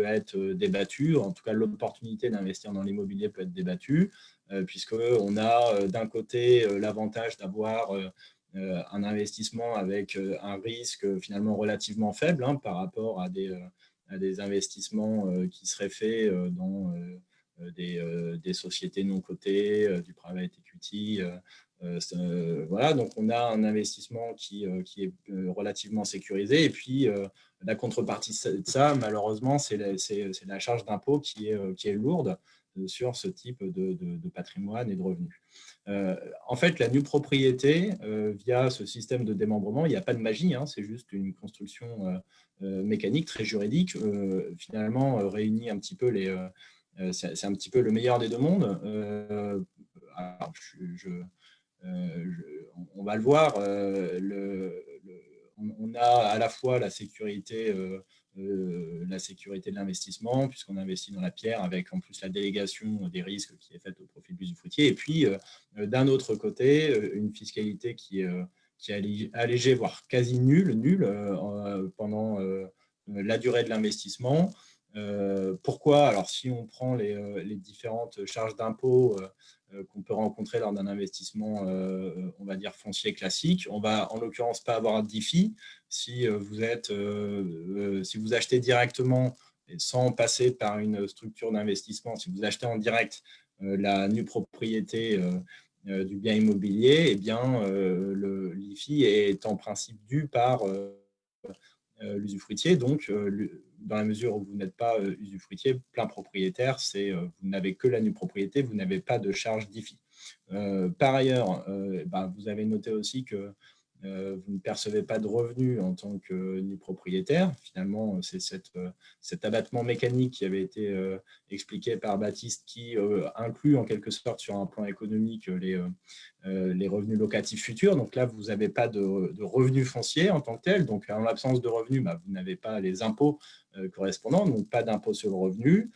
être débattu, en tout cas l'opportunité d'investir dans l'immobilier peut être débattue, puisqu'on a d'un côté l'avantage d'avoir un investissement avec un risque finalement relativement faible par rapport à des investissements qui seraient faits dans des sociétés non cotées, du private equity. Voilà, donc on a un investissement qui est relativement sécurisé. Et puis, la contrepartie de ça, malheureusement, c'est la charge d'impôt qui est lourde sur ce type de patrimoine et de revenus. En fait, la nue propriété, via ce système de démembrement, il n'y a pas de magie, c'est juste une construction mécanique très juridique, finalement réunit un petit peu c'est un petit peu le meilleur des deux mondes. Alors, on va le voir, on a à la fois la sécurité de l'investissement, puisqu'on investit dans la pierre, avec en plus la délégation des risques qui est faite au profit de l'usufruitier, et puis d'un autre côté, une fiscalité qui est allégée, voire quasi nulle pendant la durée de l'investissement. Pourquoi? Alors, si on prend les différentes charges d'impôt qu'on peut rencontrer lors d'un investissement, on va dire, foncier classique, on va en l'occurrence pas avoir d'IFI. Si vous achetez directement sans passer par une structure d'investissement, si vous achetez en direct la nue propriété du bien immobilier, eh bien, l'IFI est en principe dû par l'usufruitier. Donc, dans la mesure où vous n'êtes pas usufruitier, plein propriétaire, vous n'avez que la nue propriété, vous n'avez pas de charge d'IFI. Par ailleurs, vous avez noté aussi que vous ne percevez pas de revenus en tant que nu propriétaire. Finalement, c'est cet abattement mécanique qui avait été expliqué par Baptiste, qui inclut en quelque sorte sur un plan économique les revenus locatifs futurs. Donc là, vous n'avez pas de revenus fonciers en tant que tel. Donc, en l'absence de revenus, vous n'avez pas les impôts correspondants, donc pas d'impôt sur le revenu,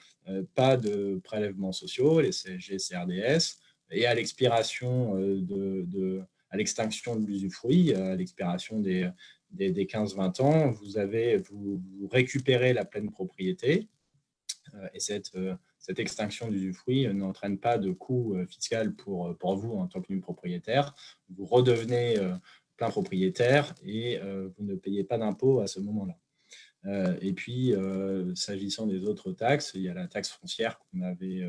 pas de prélèvements sociaux, les CSG, CRDS, et à l'expiration à l'extinction de l'usufruit, à l'expiration des 15-20 ans, vous récupérez la pleine propriété, et cette extinction d'usufruit n'entraîne pas de coût fiscal pour vous en tant que nu propriétaire. Vous redevenez plein propriétaire et vous ne payez pas d'impôt à ce moment-là. Et puis, s'agissant des autres taxes, il y a la taxe foncière qu'on avait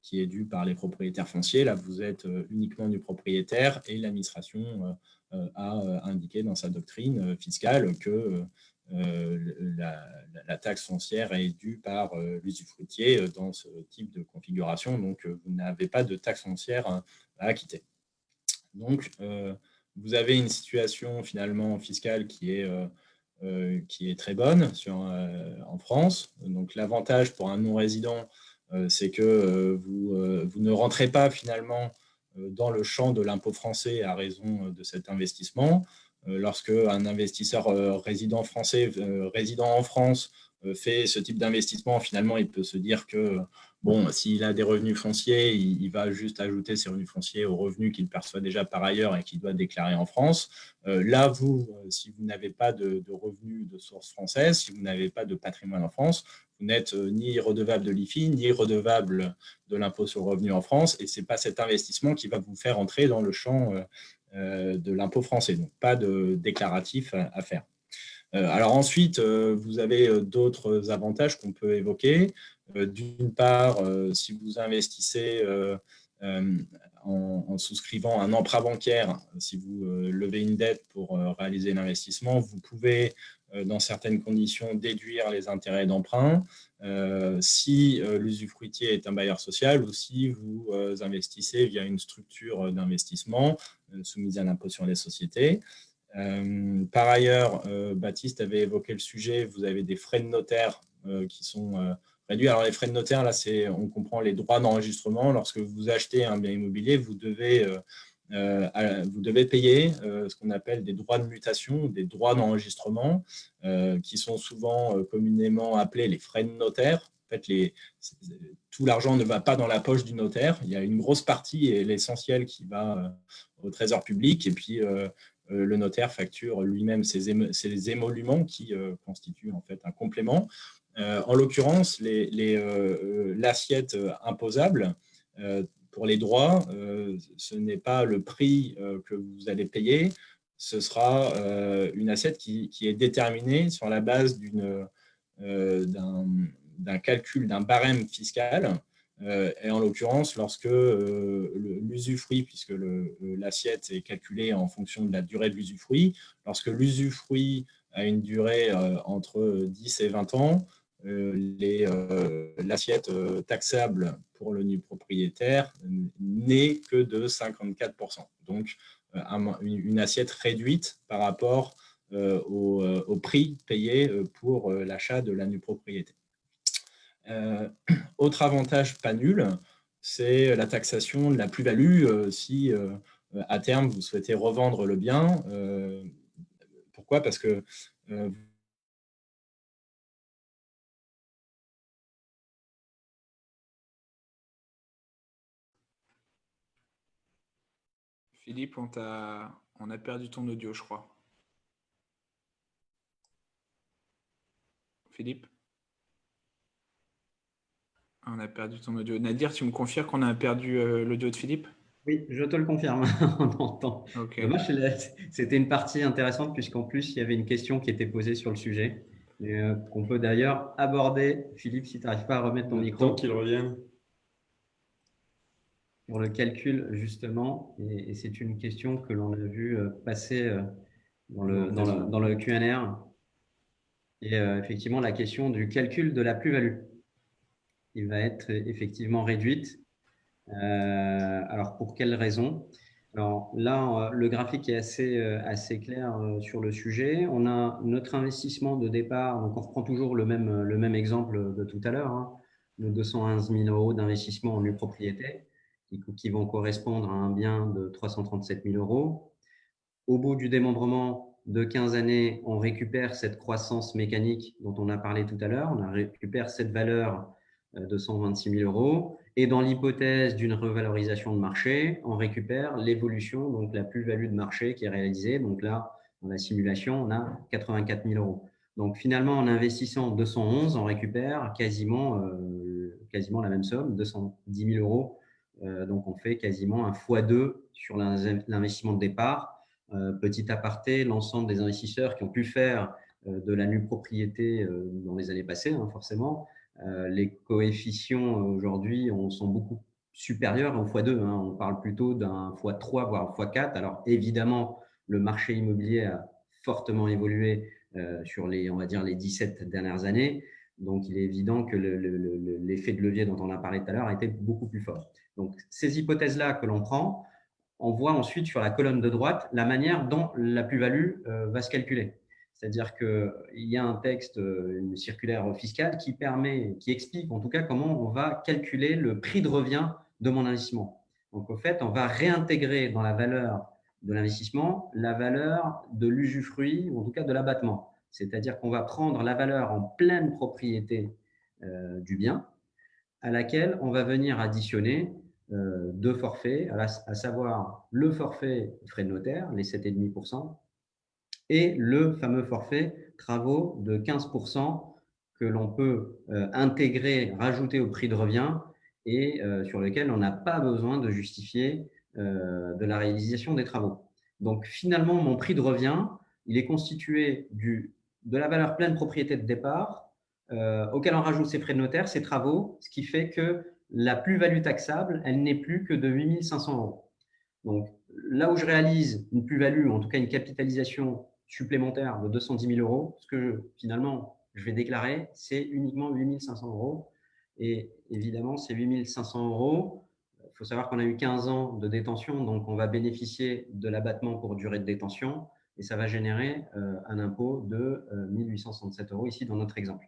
qui est due par les propriétaires fonciers. Là, vous êtes uniquement du propriétaire et l'administration a indiqué dans sa doctrine fiscale que la taxe foncière est due par l'usufruitier dans ce type de configuration. Donc, vous n'avez pas de taxe foncière à acquitter. Donc, vous avez une situation finalement fiscale qui est très bonne en France. Donc, l'avantage pour un non-résident, c'est que vous ne rentrez pas finalement dans le champ de l'impôt français à raison de cet investissement. Lorsque un investisseur résident français, résident en France, fait ce type d'investissement, finalement, il peut se dire que bon, s'il a des revenus fonciers, il va juste ajouter ses revenus fonciers aux revenus qu'il perçoit déjà par ailleurs et qu'il doit déclarer en France. Là, vous, si vous n'avez pas de revenus de source française, si vous n'avez pas de patrimoine en France, vous n'êtes ni redevable de l'IFI, ni redevable de l'impôt sur le revenu en France. Et ce n'est pas cet investissement qui va vous faire entrer dans le champ de l'impôt français. Donc, pas de déclaratif à faire. Alors ensuite, vous avez d'autres avantages qu'on peut évoquer. D'une part, si vous investissez en souscrivant un emprunt bancaire, si vous levez une dette pour réaliser l'investissement, vous pouvez, dans certaines conditions, déduire les intérêts d'emprunt si l'usufruitier est un bailleur social ou si vous investissez via une structure d'investissement soumise à l'impôt sur les sociétés. Par ailleurs, Baptiste avait évoqué le sujet, vous avez des frais de notaire qui sont réduits. Alors, les frais de notaire, là, on comprend les droits d'enregistrement. Lorsque vous achetez un bien immobilier, vous devez payer ce qu'on appelle des droits de mutation, des droits d'enregistrement, qui sont souvent communément appelés les frais de notaire. En fait, tout l'argent ne va pas dans la poche du notaire. Il y a une grosse partie, et l'essentiel, qui va au trésor public. Et puis, le notaire facture lui-même ses émoluments qui constituent en fait un complément. En l'occurrence, l'assiette imposable pour les droits, ce n'est pas le prix que vous allez payer, ce sera une assiette qui est déterminée sur la base d'un calcul, d'un barème fiscal. Et en l'occurrence, lorsque l'usufruit, puisque l'assiette est calculée en fonction de la durée de l'usufruit, lorsque l'usufruit a une durée entre 10 et 20 ans, l'assiette taxable pour le nu propriétaire n'est que de 54%. Donc, une assiette réduite par rapport au prix payé pour l'achat de la nue propriété. Autre avantage pas nul, c'est la taxation de la plus-value si à terme vous souhaitez revendre le bien. Pourquoi ? Parce que Philippe, on a perdu ton audio, je crois. Philippe ? On a perdu ton audio. Nadir, tu me confirmes qu'on a perdu l'audio de Philippe ? Oui, je te le confirme. On entend. Okay. Dommage, c'était une partie intéressante puisqu'en plus, il y avait une question qui était posée sur le sujet qu'on peut d'ailleurs aborder. Philippe, si tu n'arrives pas à remettre ton micro. Tant qu'il revienne. Pour le calcul, justement, et c'est une question que l'on a vu passer dans le Q&A. Et effectivement, la question du calcul de la plus-value. Il va être effectivement réduite. Alors, pour quelles raisons ? Alors là, le graphique est assez clair sur le sujet. On a notre investissement de départ. Donc, on reprend toujours le même exemple de tout à l'heure, hein, de 211 000 € d'investissement en nue propriété, qui vont correspondre à un bien de 337 000 €. Au bout du démembrement de 15 années, on récupère cette croissance mécanique dont on a parlé tout à l'heure. On récupère cette valeur de 126 000 €. Et dans l'hypothèse d'une revalorisation de marché, on récupère l'évolution, donc la plus-value de marché qui est réalisée. Donc là, dans la simulation, on a 84 000 €. Donc finalement, en investissant 211, on récupère quasiment la même somme, 210 000 €. Donc on fait quasiment un x2 sur l'investissement de départ. Petit aparté, l'ensemble des investisseurs qui ont pu faire de la nue propriété dans les années passées, forcément, les coefficients aujourd'hui sont beaucoup supérieur au x2. On parle plutôt d'un x3, voire x4. Alors, évidemment, le marché immobilier a fortement évolué sur on va dire, les 17 dernières années. Donc, il est évident que l'effet de levier dont on a parlé tout à l'heure a été beaucoup plus fort. Donc, ces hypothèses-là que l'on prend, on voit ensuite sur la colonne de droite la manière dont la plus-value va se calculer. C'est-à-dire qu'il y a un texte, une circulaire fiscale qui explique en tout cas comment on va calculer le prix de revient de mon investissement. Donc, au fait, on va réintégrer dans la valeur de l'investissement la valeur de l'usufruit, ou en tout cas de l'abattement. C'est-à-dire qu'on va prendre la valeur en pleine propriété du bien, à laquelle on va venir additionner deux forfaits, à savoir le forfait frais de notaire, les 7,5%, et le fameux forfait travaux de 15% que l'on peut intégrer, rajouter au prix de revient et sur lequel on n'a pas besoin de justifier de la réalisation des travaux. Donc finalement, mon prix de revient, il est constitué de la valeur pleine propriété de départ auquel on rajoute ses frais de notaire, ses travaux, ce qui fait que la plus-value taxable, elle n'est plus que de 8 500 euros. Donc, là où je réalise une plus-value, en tout cas une capitalisation supplémentaire de 210 000 euros, ce que finalement je vais déclarer, c'est uniquement 8 500 euros. Et évidemment, ces 8 500 euros, il faut savoir qu'on a eu 15 ans de détention, donc on va bénéficier de l'abattement pour durée de détention, et ça va générer un impôt de 1 867 euros ici dans notre exemple.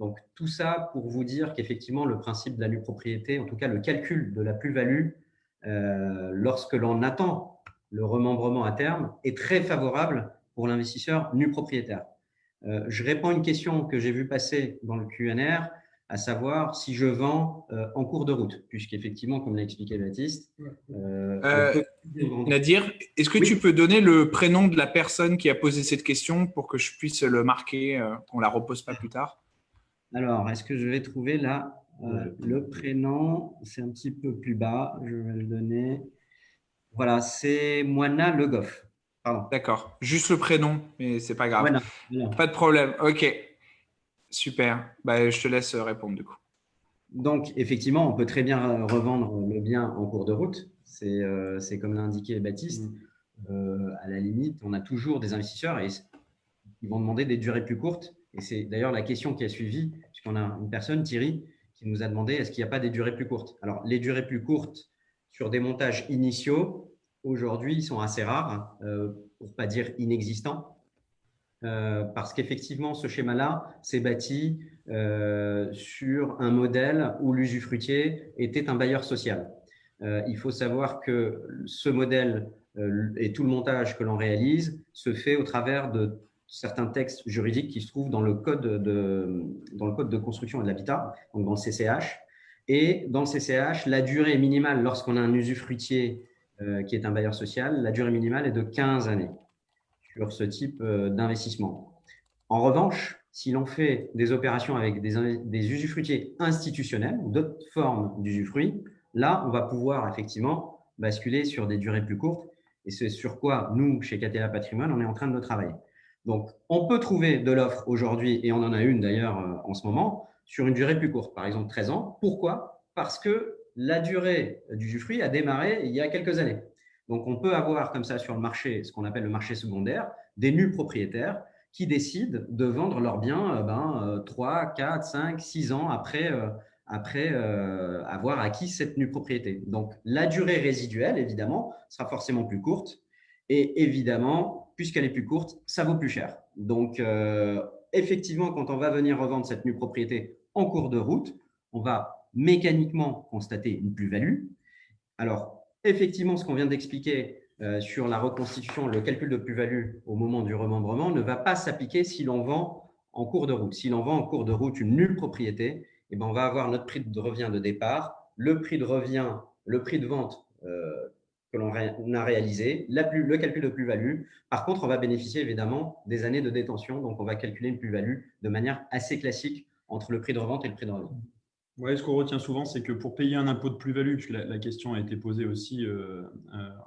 Donc, tout ça pour vous dire qu'effectivement, le principe de la nue propriété, en tout cas le calcul de la plus-value, lorsque l'on attend le remembrement à terme, est très favorable pour l'investisseur nu propriétaire. Je réponds à une question que j'ai vue passer dans le Q&R, à savoir si je vends en cours de route, puisqu'effectivement, comme l'a expliqué Baptiste, Nadir, est-ce que tu peux donner le prénom de la personne qui a posé cette question pour que je puisse le marquer, qu'on ne la repose pas plus tard? Alors, est-ce que je vais trouver là le prénom? C'est un petit peu plus bas, je vais le donner. Voilà, c'est Moana Le Goff. Pardon. D'accord, juste le prénom, mais c'est pas grave. Voilà. Pas de problème, ok. Super, bah, je te laisse répondre du coup. Donc, effectivement, on peut très bien revendre le bien en cours de route. C'est comme l'a indiqué Baptiste. À la limite, on a toujours des investisseurs et ils vont demander des durées plus courtes. Et c'est d'ailleurs la question qui a suivi, puisqu'on a une personne, Thierry, qui nous a demandé est-ce qu'il n'y a pas des durées plus courtes? Alors, les durées plus courtes sur des montages initiaux, aujourd'hui, ils sont assez rares, pour ne pas dire inexistants, parce qu'effectivement, ce schéma-là s'est bâti sur un modèle où l'usufruitier était un bailleur social. Il faut savoir que ce modèle et tout le montage que l'on réalise se fait au travers de certains textes juridiques qui se trouvent dans le code de construction et de l'habitat, donc dans le CCH. Et dans le CCH, la durée minimale, lorsqu'on a un usufruitier qui est un bailleur social, la durée minimale est de 15 années sur ce type d'investissement. En revanche, si l'on fait des opérations avec des usufruitiers institutionnels, d'autres formes d'usufruit, là, on va pouvoir effectivement basculer sur des durées plus courtes. Et c'est sur quoi, nous, chez Catella Patrimoine, on est en train de travailler. Donc, on peut trouver de l'offre aujourd'hui, et on en a une d'ailleurs en ce moment, sur une durée plus courte, par exemple 13 ans. Pourquoi? Parce que la durée d'usufruit a démarré il y a quelques années. Donc, on peut avoir comme ça sur le marché, ce qu'on appelle le marché secondaire, des nus propriétaires qui décident de vendre leurs biens 3, 4, 5, 6 ans après avoir acquis cette nue propriété. Donc, la durée résiduelle, évidemment, sera forcément plus courte. Et évidemment, puisqu'elle est plus courte, ça vaut plus cher. Donc, effectivement, quand on va venir revendre cette nue propriété en cours de route, on va mécaniquement constater une plus-value. Alors, effectivement, ce qu'on vient d'expliquer sur la reconstitution, le calcul de plus-value au moment du remembrement ne va pas s'appliquer si l'on vend en cours de route. Si l'on vend en cours de route une nulle propriété, eh bien, on va avoir notre prix de revient de départ, le prix de revient, le prix de vente que l'on a réalisé, le calcul de plus-value. Par contre, on va bénéficier évidemment des années de détention, donc on va calculer une plus-value de manière assez classique entre le prix de revente et le prix de revient. Ouais, ce qu'on retient souvent, c'est que pour payer un impôt de plus-value, puisque la question a été posée aussi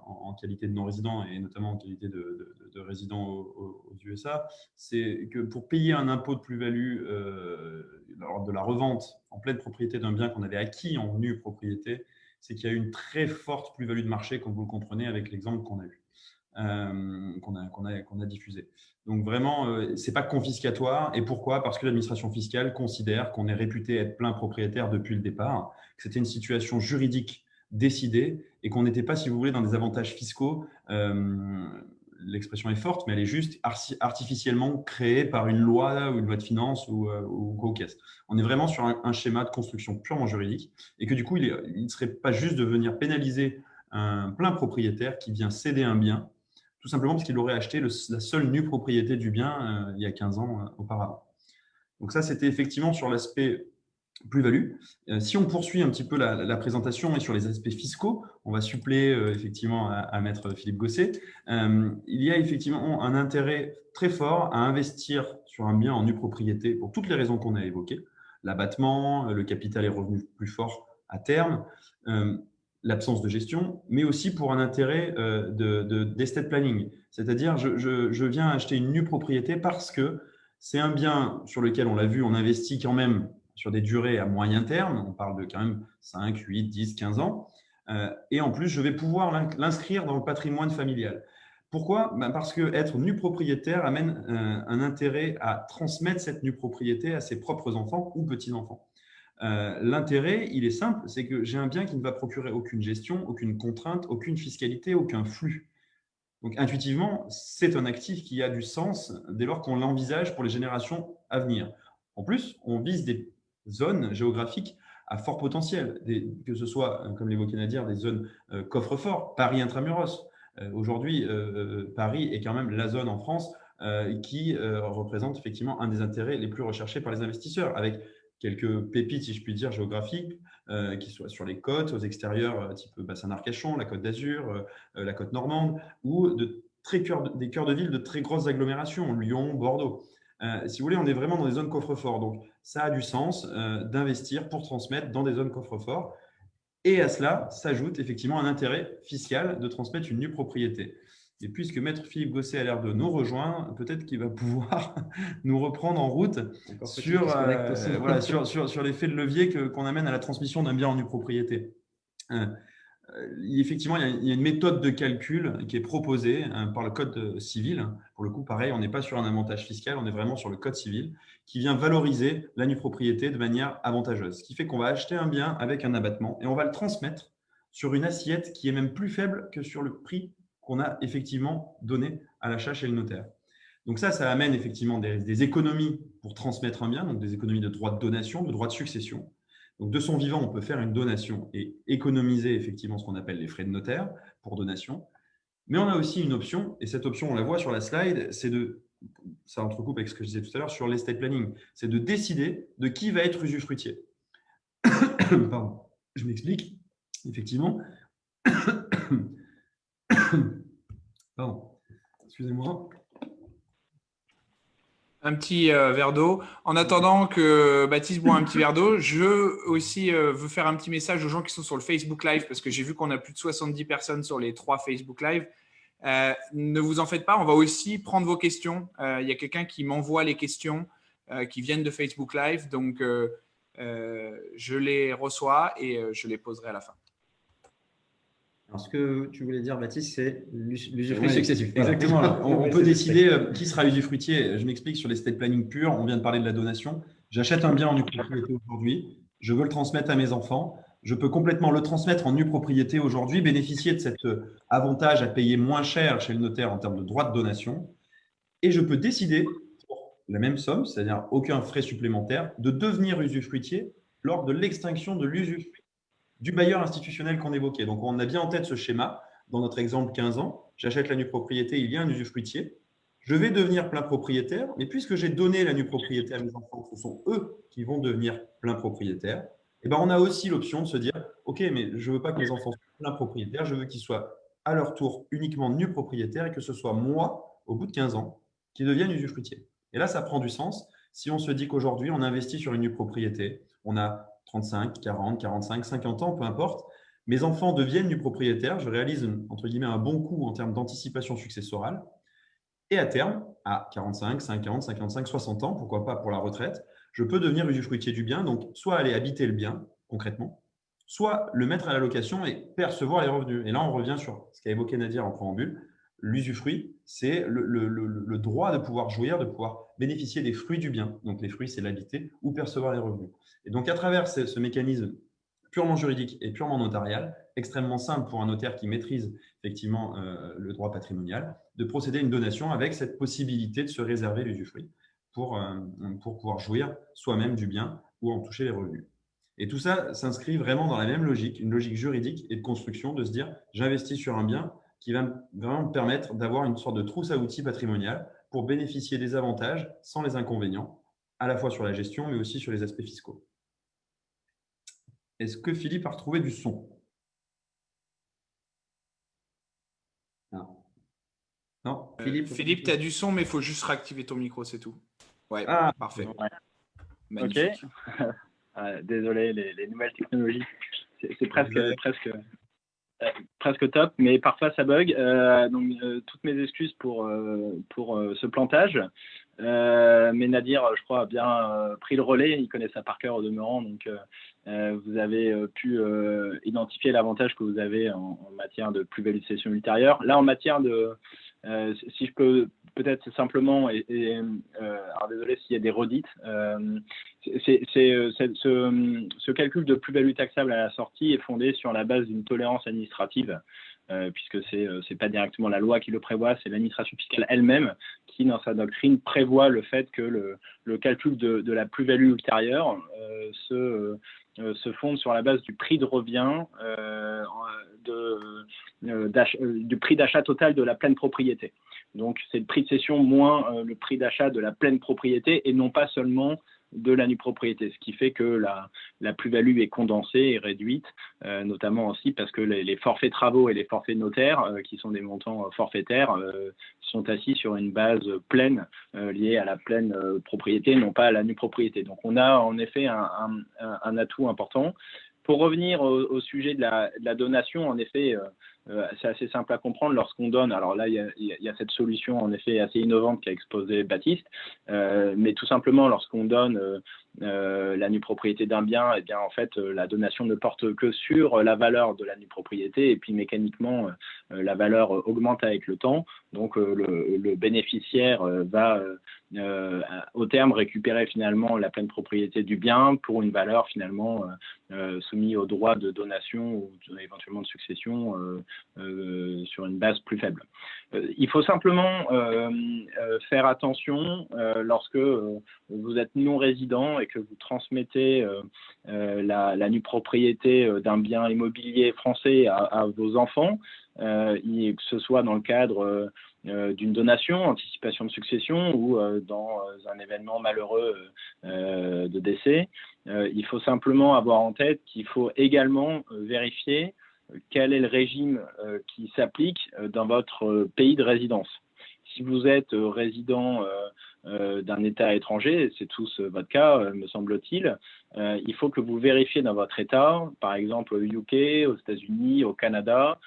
en qualité de non-résident et notamment en qualité de résident aux USA, c'est que pour payer un impôt de plus-value lors de la revente en pleine propriété d'un bien qu'on avait acquis en nue propriété, c'est qu'il y a eu une très forte plus-value de marché, comme vous le comprenez avec l'exemple qu'on a eu. Qu'on a diffusé. Donc vraiment, ce n'est pas confiscatoire. Et pourquoi? Parce que l'administration fiscale considère qu'on est réputé être plein propriétaire depuis le départ, que c'était une situation juridique décidée et qu'on n'était pas, si vous voulez, dans des avantages fiscaux. L'expression est forte, mais elle est juste artificiellement créée par une loi ou une loi de finances ou quoi caisse. On est vraiment sur un schéma de construction purement juridique et que du coup, il ne serait pas juste de venir pénaliser un plein propriétaire qui vient céder un bien tout simplement parce qu'il aurait acheté la seule nue propriété du bien il y a 15 ans auparavant. Donc ça, c'était effectivement sur l'aspect plus-value. Si on poursuit un petit peu la présentation et sur les aspects fiscaux, on va suppléer effectivement à maître Philippe Gosset. Il y a effectivement un intérêt très fort à investir sur un bien en nue propriété pour toutes les raisons qu'on a évoquées. L'abattement, le capital est revenu plus fort à terme, l'absence de gestion, mais aussi pour un intérêt d'estate planning. C'est-à-dire, je viens acheter une nue propriété parce que c'est un bien sur lequel, on l'a vu, on investit quand même sur des durées à moyen terme. On parle de quand même 5, 8, 10, 15 ans. Et en plus, je vais pouvoir l'inscrire dans le patrimoine familial. Pourquoi? Parce que être nu propriétaire amène un intérêt à transmettre cette nue propriété à ses propres enfants ou petits-enfants. L'intérêt, il est simple, c'est que j'ai un bien qui ne va procurer aucune gestion, aucune contrainte, aucune fiscalité, aucun flux. Donc, intuitivement, c'est un actif qui a du sens dès lors qu'on l'envisage pour les générations à venir. En plus, on vise des zones géographiques à fort potentiel, que ce soit, comme l'évoquait Nadir, des zones coffre-fort, Paris intramuros. Aujourd'hui, Paris est quand même la zone en France qui représente effectivement un des intérêts les plus recherchés par les investisseurs, avec quelques pépites, si je puis dire, géographiques, qui soient sur les côtes, aux extérieurs, type bassin d'Arcachon, la Côte d'Azur, la Côte normande, ou des cœurs de ville de très grosses agglomérations, Lyon, Bordeaux. Si vous voulez, on est vraiment dans des zones coffre-fort. Donc, ça a du sens d'investir pour transmettre dans des zones coffre-fort. Et à cela s'ajoute effectivement un intérêt fiscal de transmettre une nue propriété. Et puisque maître Philippe Gosset a l'air de nous rejoindre, peut-être qu'il va pouvoir nous reprendre en route sur l'effet de levier qu'on amène à la transmission d'un bien en nue propriété. Effectivement, il y a une méthode de calcul qui est proposée par le code civil. Pour le coup, pareil, on n'est pas sur un avantage fiscal, on est vraiment sur le code civil qui vient valoriser la nue propriété de manière avantageuse. Ce qui fait qu'on va acheter un bien avec un abattement et on va le transmettre sur une assiette qui est même plus faible que sur le prix qu'on a effectivement donné à l'achat chez le notaire. Donc ça amène effectivement des économies pour transmettre un bien, donc des économies de droits de donation, de droits de succession. Donc, de son vivant, on peut faire une donation et économiser effectivement ce qu'on appelle les frais de notaire pour donation. Mais on a aussi une option, et cette option, on la voit sur la slide, ça entrecoupe avec ce que je disais tout à l'heure sur l'estate planning, c'est de décider de qui va être usufruitier. Pardon, je m'explique. Effectivement. Pardon, excusez-moi. Un petit verre d'eau. En attendant que Baptiste boit un petit verre d'eau, je aussi veux faire un petit message aux gens qui sont sur le Facebook Live parce que j'ai vu qu'on a plus de 70 personnes sur les 3 Facebook Live. Ne vous en faites pas, on va aussi prendre vos questions. Il y a quelqu'un qui m'envoie les questions qui viennent de Facebook Live. Donc, je les reçois et je les poserai à la fin. Alors, ce que tu voulais dire, Baptiste, c'est l'usufruit successif. Exactement. On peut décider qui sera usufruitier. Je m'explique sur l'estate planning pur. On vient de parler de la donation. J'achète un bien en nue propriété aujourd'hui. Je veux le transmettre à mes enfants. Je peux complètement le transmettre en nue propriété aujourd'hui, bénéficier de cet avantage à payer moins cher chez le notaire en termes de droits de donation. Et je peux décider, pour la même somme, c'est-à-dire aucun frais supplémentaire, de devenir usufruitier lors de l'extinction de l'usufruit du bailleur institutionnel qu'on évoquait. Donc, on a bien en tête ce schéma. Dans notre exemple, 15 ans, j'achète la nue propriété, il y a un usufruitier. Je vais devenir plein propriétaire, mais puisque j'ai donné la nue propriété à mes enfants, ce sont eux qui vont devenir plein propriétaire. Et ben, on a aussi l'option de se dire, OK, mais je ne veux pas que mes enfants soient plein propriétaires, je veux qu'ils soient à leur tour uniquement nus propriétaires et que ce soit moi, au bout de 15 ans, qui devienne usufruitier. Et là, ça prend du sens. Si on se dit qu'aujourd'hui, on investit sur une nue propriété, on a 35, 40, 45, 50 ans, peu importe. Mes enfants deviennent nus propriétaires. Je réalise, entre guillemets, un bon coup en termes d'anticipation successorale. Et à terme, à 45, 50, 55, 60 ans, pourquoi pas pour la retraite, je peux devenir usufruitier du bien. Donc, soit aller habiter le bien, concrètement, soit le mettre à la location et percevoir les revenus. Et là, on revient sur ce qu'a évoqué Nadir en préambule. L'usufruit, c'est le droit de pouvoir jouir, de pouvoir bénéficier des fruits du bien. Donc, les fruits, c'est l'habiter ou percevoir les revenus. Et donc, à travers ce mécanisme purement juridique et purement notarial, extrêmement simple pour un notaire qui maîtrise effectivement le droit patrimonial, de procéder à une donation avec cette possibilité de se réserver l'usufruit pour pouvoir jouir soi-même du bien ou en toucher les revenus. Et tout ça s'inscrit vraiment dans la même logique, une logique juridique et de construction, de se dire j'investis sur un bien qui va vraiment me permettre d'avoir une sorte de trousse à outils patrimoniale pour bénéficier des avantages sans les inconvénients, à la fois sur la gestion, mais aussi sur les aspects fiscaux. Est-ce que Philippe a retrouvé du son? Non. Philippe, tu as du son, mais il faut juste réactiver ton micro, c'est tout. Ouais, parfait. Ouais. Magnifique. Ok. Désolé, les nouvelles technologies, c'est presque top, mais parfois ça bug. Donc, toutes mes excuses pour ce plantage. Mais Nadir, je crois, a bien pris le relais. Il connaît ça par cœur au demeurant. Donc, vous avez pu identifier l'avantage que vous avez en matière de plus-value de cession ultérieure. Là, en matière de… si je peux peut-être simplement, alors désolé s'il y a des redites, ce calcul de plus-value taxable à la sortie est fondé sur la base d'une tolérance administrative, puisque c'est pas directement la loi qui le prévoit, c'est l'administration fiscale elle-même qui, dans sa doctrine, prévoit le fait que le calcul de la plus-value ultérieure se fonde sur la base du prix de revient, du prix d'achat total de la pleine propriété. Donc, c'est le prix de cession moins le prix d'achat de la pleine propriété et non pas seulement de la nue propriété, ce qui fait que la plus-value est condensée et réduite, notamment aussi parce que les forfaits travaux et les forfaits notaires, qui sont des montants forfaitaires, sont assis sur une base pleine liée à la pleine propriété, non pas à la nue propriété. Donc, on a en effet un atout important. Pour revenir au sujet de la donation, en effet, c'est assez simple à comprendre lorsqu'on donne. Alors là, il y a cette solution en effet assez innovante qu'a exposée Baptiste, mais tout simplement lorsqu'on donne la nue propriété d'un bien, eh bien en fait la donation ne porte que sur la valeur de la nue propriété et puis mécaniquement la valeur augmente avec le temps. Donc le bénéficiaire va au terme récupérer finalement la pleine propriété du bien pour une valeur finalement soumise au droit de donation ou éventuellement de succession sur une base plus faible. Il faut simplement faire attention lorsque vous êtes non résident et que vous transmettez la nue propriété d'un bien immobilier français à vos enfants, que ce soit dans le cadre d'une donation, anticipation de succession ou dans un événement malheureux de décès. Il faut simplement avoir en tête qu'il faut également vérifier quel est le régime qui s'applique dans votre pays de résidence. Si vous êtes résident d'un État étranger, c'est tous votre cas, me semble-t-il, il faut que vous vérifiez dans votre État, par exemple au UK, aux États-Unis, au Canada,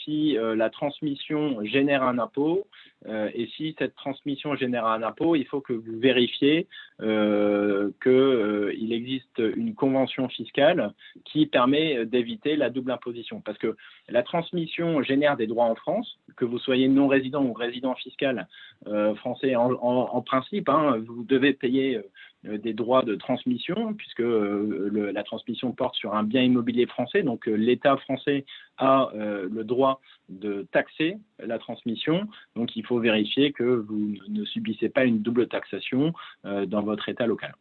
si la transmission génère un impôt, et si cette transmission génère un impôt, il faut que vous vérifiez qu'il existe une convention fiscale qui permet d'éviter la double imposition. Parce que la transmission génère des droits en France, que vous soyez non résident ou résident fiscal français en principe, hein, vous devez payer des droits de transmission, puisque la transmission porte sur un bien immobilier français, donc l'État français a le droit de taxer la transmission, donc il faut vérifier que vous ne subissez pas une double taxation dans votre État local.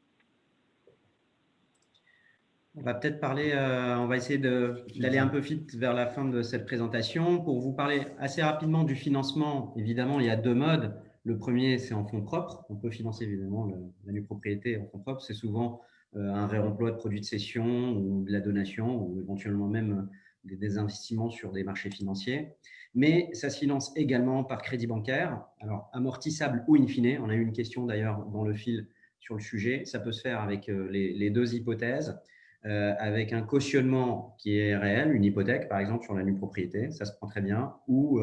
On va peut-être parler, on va essayer d'aller un peu vite vers la fin de cette présentation. Pour vous parler assez rapidement du financement, évidemment, il y a deux modes. Le premier, c'est en fonds propres. On peut financer évidemment la nue propriété en fonds propres. C'est souvent un réemploi de produits de cession ou de la donation ou éventuellement même des investissements sur des marchés financiers. Mais ça se finance également par crédit bancaire, alors amortissable ou in fine. On a eu une question d'ailleurs dans le fil sur le sujet. Ça peut se faire avec les deux hypothèses. Avec un cautionnement qui est réel, une hypothèque par exemple sur la nue propriété, ça se prend très bien, ou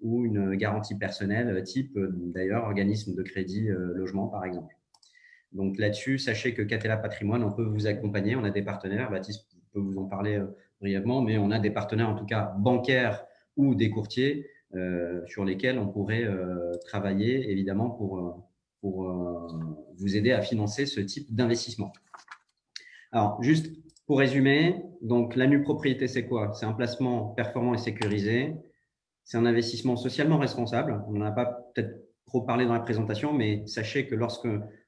une garantie personnelle type d'ailleurs organisme de crédit logement par exemple. Donc là-dessus, sachez que Catella Patrimoine, on peut vous accompagner, on a des partenaires, Baptiste peux vous en parler brièvement, mais on a des partenaires, en tout cas bancaires ou des courtiers, sur lesquels on pourrait travailler, évidemment, pour vous aider à financer ce type d'investissement. Alors, juste pour résumer, donc la nue propriété, c'est quoi? C'est un placement performant et sécurisé. C'est un investissement socialement responsable. On n'en a pas peut-être trop parlé dans la présentation, mais sachez que lorsque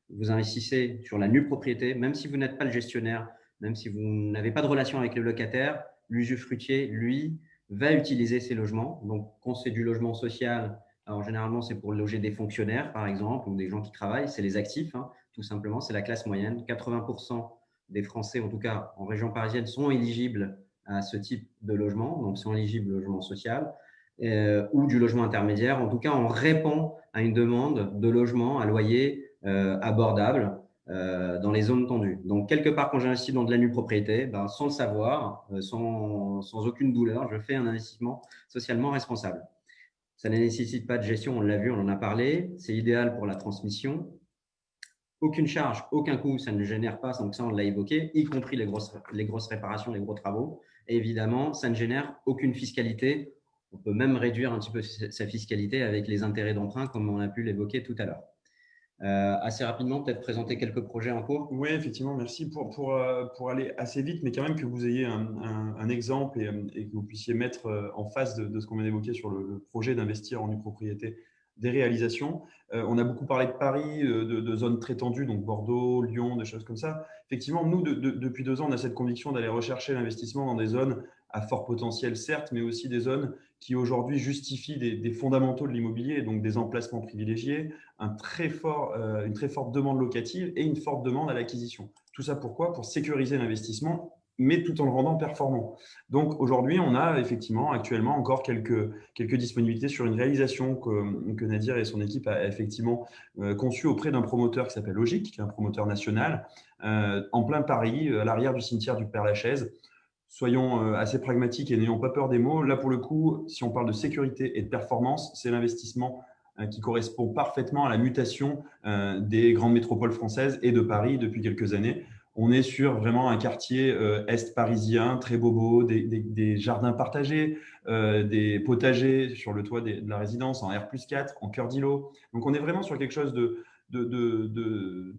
vous investissez sur la nue propriété, même si vous n'êtes pas le gestionnaire, même si vous n'avez pas de relation avec le locataire, l'usufruitier, lui, va utiliser ces logements. Donc, quand c'est du logement social, alors généralement, c'est pour loger des fonctionnaires, par exemple, ou des gens qui travaillent. C'est les actifs, hein, tout simplement. C'est la classe moyenne. 80% des Français, en tout cas en région parisienne, sont éligibles à ce type de logement, donc sont éligibles au logement social. Ou du logement intermédiaire. En tout cas, on répond à une demande de logement à loyer abordable dans les zones tendues. Donc, quelque part, quand j'investis dans de la nue propriété, ben, sans le savoir, sans aucune douleur, je fais un investissement socialement responsable. Ça ne nécessite pas de gestion, on l'a vu, on en a parlé. C'est idéal pour la transmission. Aucune charge, aucun coût, ça ne génère pas, donc ça on l'a évoqué, y compris les grosses réparations, les gros travaux. Et évidemment, ça ne génère aucune fiscalité. On peut même réduire un petit peu sa fiscalité avec les intérêts d'emprunt, comme on a pu l'évoquer tout à l'heure. Assez rapidement, peut-être présenter quelques projets en cours. Oui, effectivement, merci pour aller assez vite, mais quand même que vous ayez un exemple et que vous puissiez mettre en face de ce qu'on vient d'évoquer sur le projet d'investir en nue propriété des réalisations. On a beaucoup parlé de Paris, de zones très tendues, donc Bordeaux, Lyon, des choses comme ça. Effectivement, nous, depuis 2 ans, on a cette conviction d'aller rechercher l'investissement dans des zones à fort potentiel, certes, mais aussi des zones qui aujourd'hui justifient des fondamentaux de l'immobilier, donc des emplacements privilégiés, une très forte demande locative et une forte demande à l'acquisition. Tout ça pourquoi? Pour sécuriser l'investissement, mais tout en le rendant performant. Donc aujourd'hui, on a effectivement actuellement encore quelques disponibilités sur une réalisation que Nadir et son équipe a effectivement conçue auprès d'un promoteur qui s'appelle Logique, qui est un promoteur national, en plein Paris, à l'arrière du cimetière du Père-Lachaise. Soyons assez pragmatiques et n'ayons pas peur des mots. Là, pour le coup, si on parle de sécurité et de performance, c'est l'investissement qui correspond parfaitement à la mutation des grandes métropoles françaises et de Paris depuis quelques années. On est sur vraiment un quartier est parisien, très bobo, des jardins partagés, des potagers sur le toit de la résidence en R+4, en cœur d'îlot. Donc, on est vraiment sur quelque chose de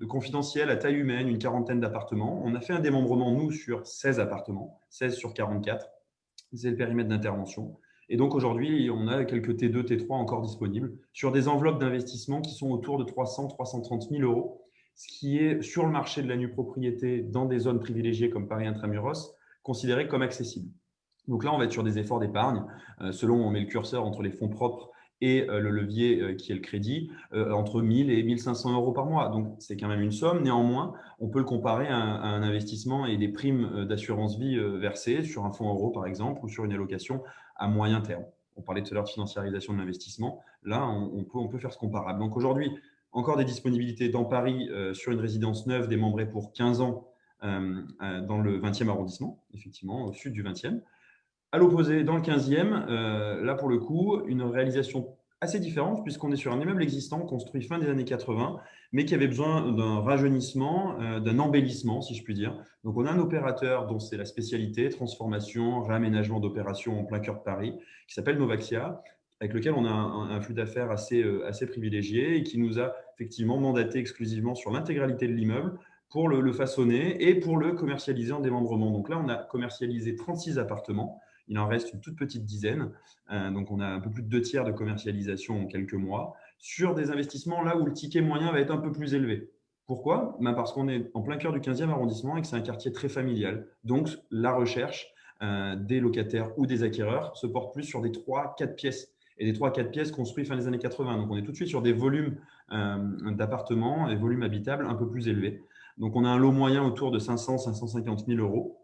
confidentiel à taille humaine, une quarantaine d'appartements. On a fait un démembrement, nous, sur 16 appartements, 16 sur 44. C'est le périmètre d'intervention. Et donc, aujourd'hui, on a quelques T2, T3 encore disponibles sur des enveloppes d'investissement qui sont autour de 300 330 000 euros, ce qui est, sur le marché de la nue propriété, dans des zones privilégiées comme Paris Intramuros, considéré comme accessible. Donc là, on va être sur des efforts d'épargne, selon où on met le curseur entre les fonds propres et le levier qui est le crédit, entre 1 000 et 1 500 euros par mois. Donc, c'est quand même une somme. Néanmoins, on peut le comparer à un investissement et des primes d'assurance vie versées sur un fonds euro, par exemple, ou sur une allocation à moyen terme. On parlait tout à l'heure de financiarisation de l'investissement. Là, on peut faire ce comparable. Donc, aujourd'hui, encore des disponibilités dans Paris sur une résidence neuve démembrée pour 15 ans dans le 20e arrondissement, effectivement, au sud du 20e. À l'opposé, dans le 15e, là pour le coup, une réalisation assez différente puisqu'on est sur un immeuble existant construit fin des années 80, mais qui avait besoin d'un rajeunissement, d'un embellissement, si je puis dire. Donc, on a un opérateur dont c'est la spécialité, transformation, réaménagement d'opérations en plein cœur de Paris, qui s'appelle Novaxia, avec lequel on a un flux d'affaires assez privilégié et qui nous a effectivement mandaté exclusivement sur l'intégralité de l'immeuble pour le façonner et pour le commercialiser en démembrement. Donc là, on a commercialisé 36 appartements. Il en reste une toute petite dizaine. Donc, on a un peu plus de 2/3 de commercialisation en quelques mois sur des investissements là où le ticket moyen va être un peu plus élevé. Pourquoi? Parce qu'on est en plein cœur du 15e arrondissement et que c'est un quartier très familial. Donc, la recherche des locataires ou des acquéreurs se porte plus sur des 3-4 pièces et des 3-4 pièces construites fin des années 80. Donc, on est tout de suite sur des volumes d'appartements et volumes habitables un peu plus élevés. Donc, on a un lot moyen autour de 500-550 000 euros.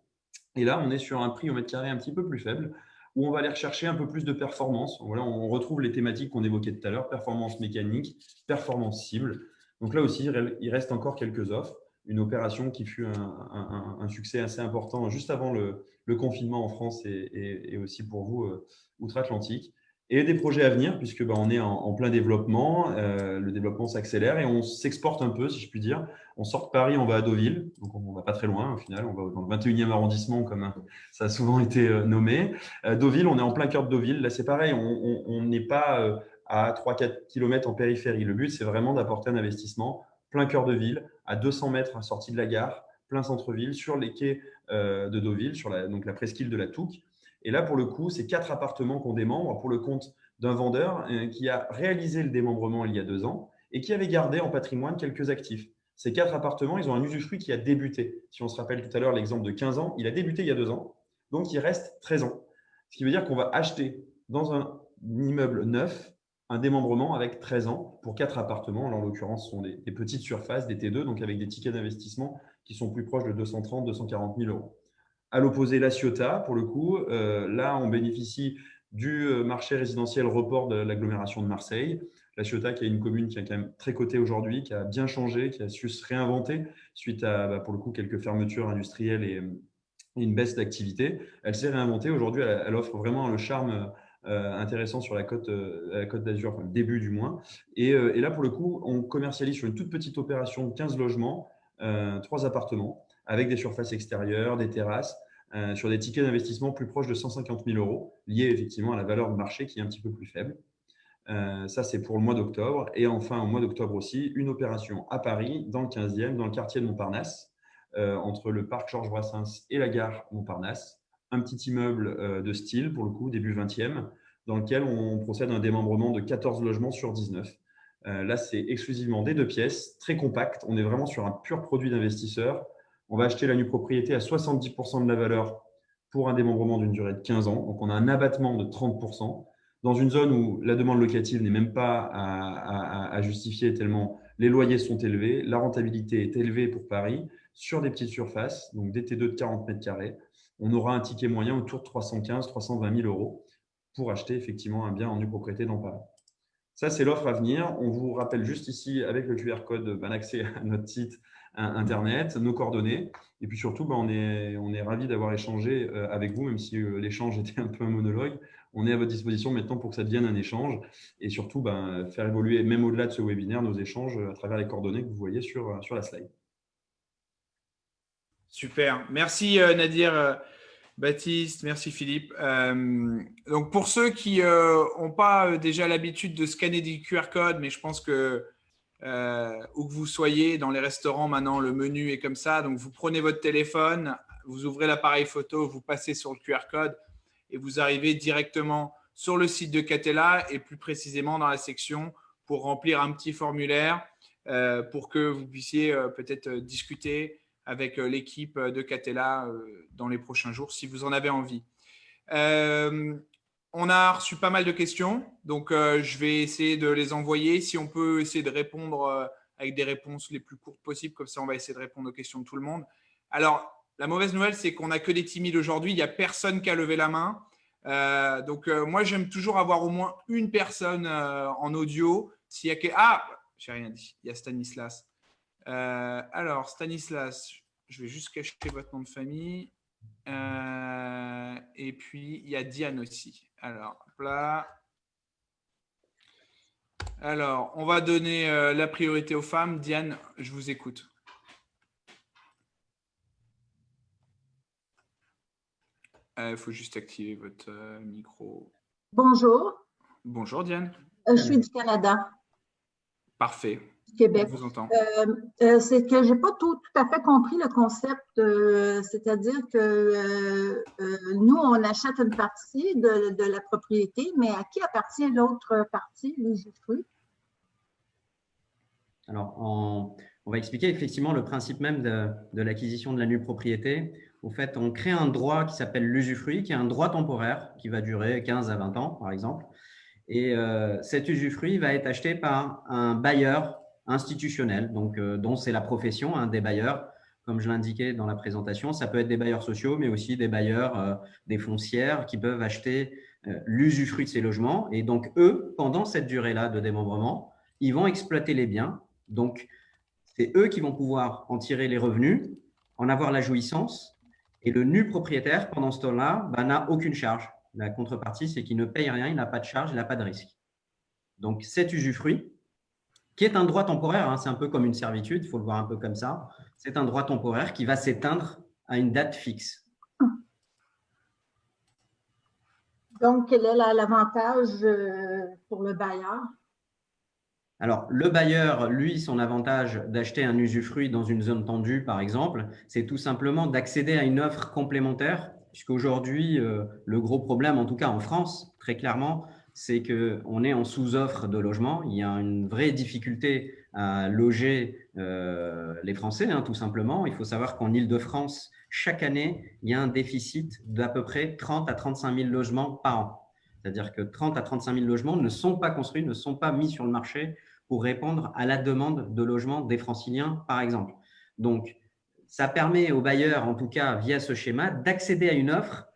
Et là, on est sur un prix au mètre carré un petit peu plus faible, où on va aller rechercher un peu plus de performance. Voilà, on retrouve les thématiques qu'on évoquait tout à l'heure, performance mécanique, performance cible. Donc là aussi, il reste encore quelques offres. Une opération qui fut un succès assez important juste avant le confinement en France et aussi pour vous, outre-Atlantique. et des projets à venir, puisque on est en plein développement. Le développement s'accélère et on s'exporte un peu, si je puis dire. On sort de Paris, on va à Deauville, donc on ne va pas très loin au final. On va dans le 21e arrondissement, comme ça a souvent été nommé. Deauville, on est en plein cœur de Deauville. Là, c'est pareil, on n'est pas à 3-4 km en périphérie. Le but, c'est vraiment d'apporter un investissement plein cœur de ville, à 200 mètres à sortie de la gare, plein centre-ville, sur les quais de Deauville, sur donc la presqu'île de la Touques. Et là, pour le coup, c'est 4 appartements qu'on démembre pour le compte d'un vendeur qui a réalisé le démembrement il y a 2 ans et qui avait gardé en patrimoine quelques actifs. Ces 4 appartements, ils ont un usufruit qui a débuté. Si on se rappelle tout à l'heure l'exemple de 15 ans, il a débuté il y a 2 ans, donc il reste 13 ans. Ce qui veut dire qu'on va acheter dans un immeuble neuf un démembrement avec 13 ans pour 4 appartements. Alors, en l'occurrence, ce sont des petites surfaces, des T2, donc avec des tickets d'investissement qui sont plus proches de 230 000 240 000 euros. À l'opposé, la Ciotat, pour le coup, là, on bénéficie du marché résidentiel report de l'agglomération de Marseille. La Ciotat, qui est une commune qui est quand même très cotée aujourd'hui, qui a bien changé, qui a su se réinventer suite à, pour le coup, quelques fermetures industrielles et une baisse d'activité. Elle s'est réinventée. Aujourd'hui, elle offre vraiment le charme intéressant sur la côte d'Azur, enfin, le début du moins. Et là, pour le coup, on commercialise sur une toute petite opération de 15 logements, 3 appartements, avec des surfaces extérieures, des terrasses, sur des tickets d'investissement plus proches de 150 000 euros, liés effectivement à la valeur de marché qui est un petit peu plus faible. Ça, c'est pour le mois d'octobre. Et enfin, au mois d'octobre aussi, une opération à Paris, dans le 15e, dans le quartier de Montparnasse, entre le parc Georges Brassens et la gare Montparnasse. Un petit immeuble de style, pour le coup, début 20e, dans lequel on procède à un démembrement de 14 logements sur 19. Là, c'est exclusivement des 2 pièces, très compact. On est vraiment sur un pur produit d'investisseur. On va acheter la nue propriété à 70% de la valeur pour un démembrement d'une durée de 15 ans. Donc, on a un abattement de 30%. Dans une zone où la demande locative n'est même pas à justifier tellement les loyers sont élevés, la rentabilité est élevée pour Paris, sur des petites surfaces, donc des T2 de 40 mètres carrés. On aura un ticket moyen autour de 315 000 – 320 000 euros pour acheter effectivement un bien en nue propriété dans Paris. Ça, c'est l'offre à venir. On vous rappelle juste ici, avec le QR code, l'accès à notre site Internet, nos coordonnées. Et puis surtout, on est ravis d'avoir échangé avec vous, même si l'échange était un peu un monologue. On est à votre disposition maintenant pour que ça devienne un échange et surtout faire évoluer, même au-delà de ce webinaire, nos échanges à travers les coordonnées que vous voyez sur la slide. Super. Merci Nadir, Baptiste, merci Philippe. Donc pour ceux qui n'ont pas déjà l'habitude de scanner des QR codes, mais je pense que où que vous soyez, dans les restaurants maintenant, le menu est comme ça. Donc vous prenez votre téléphone, vous ouvrez l'appareil photo, vous passez sur le QR code et vous arrivez directement sur le site de Catella et plus précisément dans la section pour remplir un petit formulaire pour que vous puissiez peut-être discuter avec l'équipe de Catella dans les prochains jours si vous en avez envie. On a reçu pas mal de questions, donc je vais essayer de les envoyer. Si on peut essayer de répondre avec des réponses les plus courtes possibles, comme ça on va essayer de répondre aux questions de tout le monde. Alors, la mauvaise nouvelle, c'est qu'on n'a que des timides aujourd'hui. Il n'y a personne qui a levé la main. Donc, moi, j'aime toujours avoir au moins une personne en audio. S'il y a Ah, j'ai rien dit. Il y a Stanislas. Alors, Stanislas, je vais juste cacher votre nom de famille. Et puis, il y a Diane aussi. Alors, là. Alors, on va donner la priorité aux femmes. Diane, je vous écoute. Il faut juste activer votre micro. Bonjour. Bonjour Diane. Je suis du Canada. Parfait. Du Québec. Je vous entends. C'est que je n'ai pas tout à fait compris le concept, c'est-à-dire que nous, on achète une partie de la propriété, mais à qui appartient l'autre partie, l'usufruit? Alors, on va expliquer effectivement le principe même de l'acquisition de la nue propriété. Au fait, on crée un droit qui s'appelle l'usufruit, qui est un droit temporaire qui va durer 15 à 20 ans, par exemple. Et cet usufruit va être acheté par un bailleur institutionnel, donc, dont c'est la profession des bailleurs. Comme je l'indiquais dans la présentation, ça peut être des bailleurs sociaux, mais aussi des bailleurs, des foncières qui peuvent acheter l'usufruit de ces logements. Et donc, eux, pendant cette durée-là de démembrement, ils vont exploiter les biens. Donc, c'est eux qui vont pouvoir en tirer les revenus, en avoir la jouissance. Et le nu propriétaire, pendant ce temps-là, n'a aucune charge. La contrepartie, c'est qu'il ne paye rien, il n'a pas de charge, il n'a pas de risque. Donc, cet usufruit, qui est un droit temporaire, hein, c'est un peu comme une servitude, il faut le voir un peu comme ça, c'est un droit temporaire qui va s'éteindre à une date fixe. Donc, quel est l'avantage pour le bailleur? Alors, le bailleur, lui, son avantage d'acheter un usufruit dans une zone tendue, par exemple, c'est tout simplement d'accéder à une offre complémentaire, puisqu'aujourd'hui, le gros problème, en tout cas en France, très clairement, c'est qu'on est en sous-offre de logement. Il y a une vraie difficulté à loger les Français, hein, tout simplement. Il faut savoir qu'en Île-de-France, chaque année, il y a un déficit d'à peu près 30 à 35 000 logements par an. C'est-à-dire que 30 à 35 000 logements ne sont pas construits, ne sont pas mis sur le marché pour répondre à la demande de logement des Franciliens, par exemple. Donc, ça permet aux bailleurs, en tout cas via ce schéma, d'accéder à une offre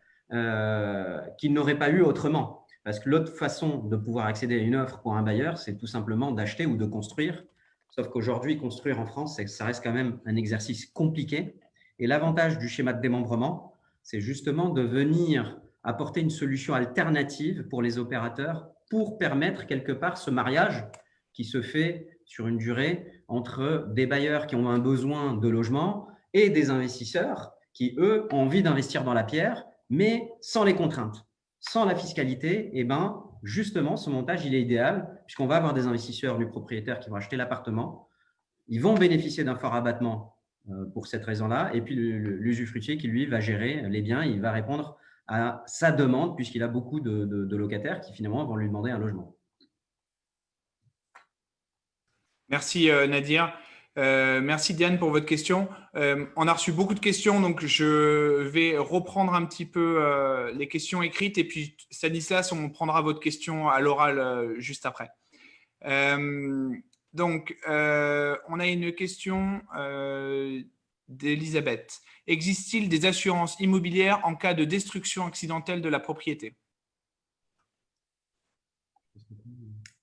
qu'ils n'auraient pas eu autrement. Parce que l'autre façon de pouvoir accéder à une offre pour un bailleur, c'est tout simplement d'acheter ou de construire. Sauf qu'aujourd'hui, construire en France, ça reste quand même un exercice compliqué. Et l'avantage du schéma de démembrement, c'est justement de venir apporter une solution alternative pour les opérateurs pour permettre quelque part ce mariage qui se fait sur une durée entre des bailleurs qui ont un besoin de logement et des investisseurs qui, eux, ont envie d'investir dans la pierre, mais sans les contraintes, sans la fiscalité. Et ben, justement, ce montage, il est idéal puisqu'on va avoir des investisseurs du propriétaire qui vont acheter l'appartement. Ils vont bénéficier d'un fort abattement pour cette raison-là. Et puis, l'usufruitier qui, lui, va gérer les biens, il va répondre à sa demande puisqu'il a beaucoup de locataires qui, finalement, vont lui demander un logement. Merci Nadir. Merci Diane pour votre question. On a reçu beaucoup de questions, donc je vais reprendre un petit peu les questions écrites et puis Stanislas, on prendra votre question à l'oral juste après. Donc, on a une question d'Elisabeth. Existe-t-il des assurances immobilières en cas de destruction accidentelle de la propriété ?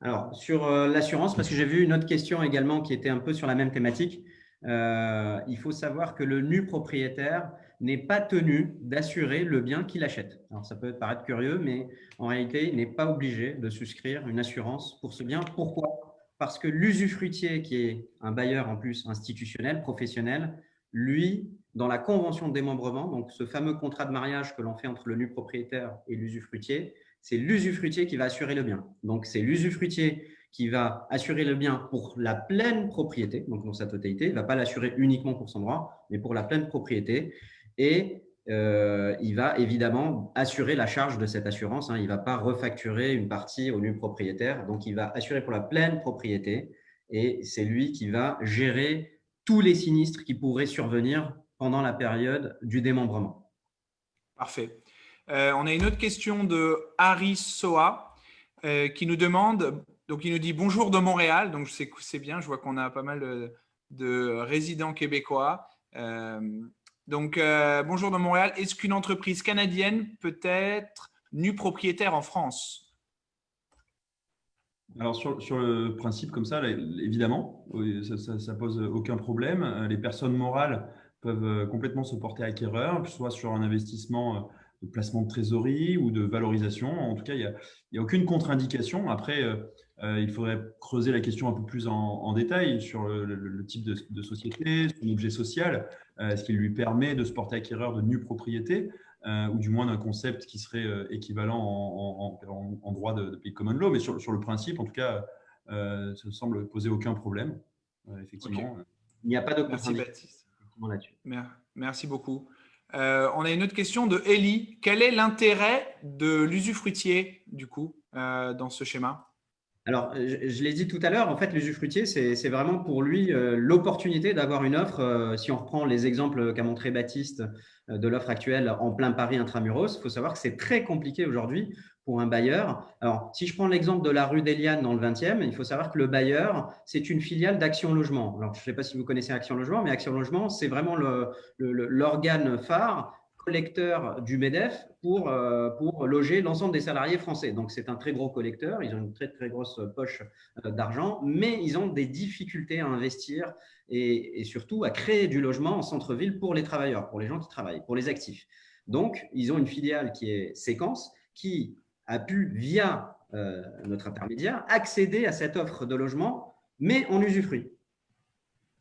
Alors, sur l'assurance, parce que j'ai vu une autre question également qui était un peu sur la même thématique, il faut savoir que le nu propriétaire n'est pas tenu d'assurer le bien qu'il achète. Alors, ça peut paraître curieux, mais en réalité, il n'est pas obligé de souscrire une assurance pour ce bien. Pourquoi ? Parce que l'usufruitier, qui est un bailleur en plus institutionnel, professionnel, lui, dans la convention de démembrement, donc ce fameux contrat de mariage que l'on fait entre le nu propriétaire et l'usufruitier, c'est l'usufruitier qui va assurer le bien. Donc, c'est l'usufruitier qui va assurer le bien pour la pleine propriété, donc dans sa totalité. Il ne va pas l'assurer uniquement pour son droit, mais pour la pleine propriété. Et il va évidemment assurer la charge de cette assurance. Il ne va pas refacturer une partie au nu propriétaire. Donc, il va assurer pour la pleine propriété. Et c'est lui qui va gérer tous les sinistres qui pourraient survenir pendant la période du démembrement. Parfait. On a une autre question de Harry Soa qui nous demande, donc il nous dit bonjour de Montréal, donc c'est bien, je vois qu'on a pas mal de résidents québécois. Donc bonjour de Montréal, est-ce qu'une entreprise canadienne peut être nue propriétaire en France ? Alors sur le principe comme ça, là, évidemment, ça pose aucun problème. Les personnes morales peuvent complètement se porter acquéreurs, que ce soit sur un investissement de placement de trésorerie ou de valorisation. En tout cas, il n'y a aucune contre-indication. Après, il faudrait creuser la question un peu plus en détail sur le type de société, son objet social, ce qui lui permet de se porter acquéreur de nue propriété, ou du moins d'un concept qui serait équivalent en droit de pays common law. Mais sur le principe, en tout cas, ça ne semble poser aucun problème. Effectivement. Okay. Il n'y a pas de Merci Baptiste. Là-dessus. Merci beaucoup. On a une autre question de Ellie. Quel est l'intérêt de l'usufruitier, du coup, dans ce schéma ? Alors, je l'ai dit tout à l'heure, en fait, l'usufruitier, c'est vraiment pour lui l'opportunité d'avoir une offre. Si on reprend les exemples qu'a montré Baptiste de l'offre actuelle en plein Paris intramuros, il faut savoir que c'est très compliqué aujourd'hui pour un bailleur. Alors, si je prends l'exemple de la rue d'Eliane dans le 20e, il faut savoir que le bailleur, c'est une filiale d'Action Logement. Alors, je ne sais pas si vous connaissez Action Logement, mais Action Logement, c'est vraiment l'organe phare collecteur du MEDEF pour loger l'ensemble des salariés français. Donc, c'est un très gros collecteur. Ils ont une très, très grosse poche d'argent, mais ils ont des difficultés à investir et surtout à créer du logement en centre-ville pour les travailleurs, pour les gens qui travaillent, pour les actifs. Donc, ils ont une filiale qui est Séquence, qui a pu, via notre intermédiaire, accéder à cette offre de logement, mais en usufruit.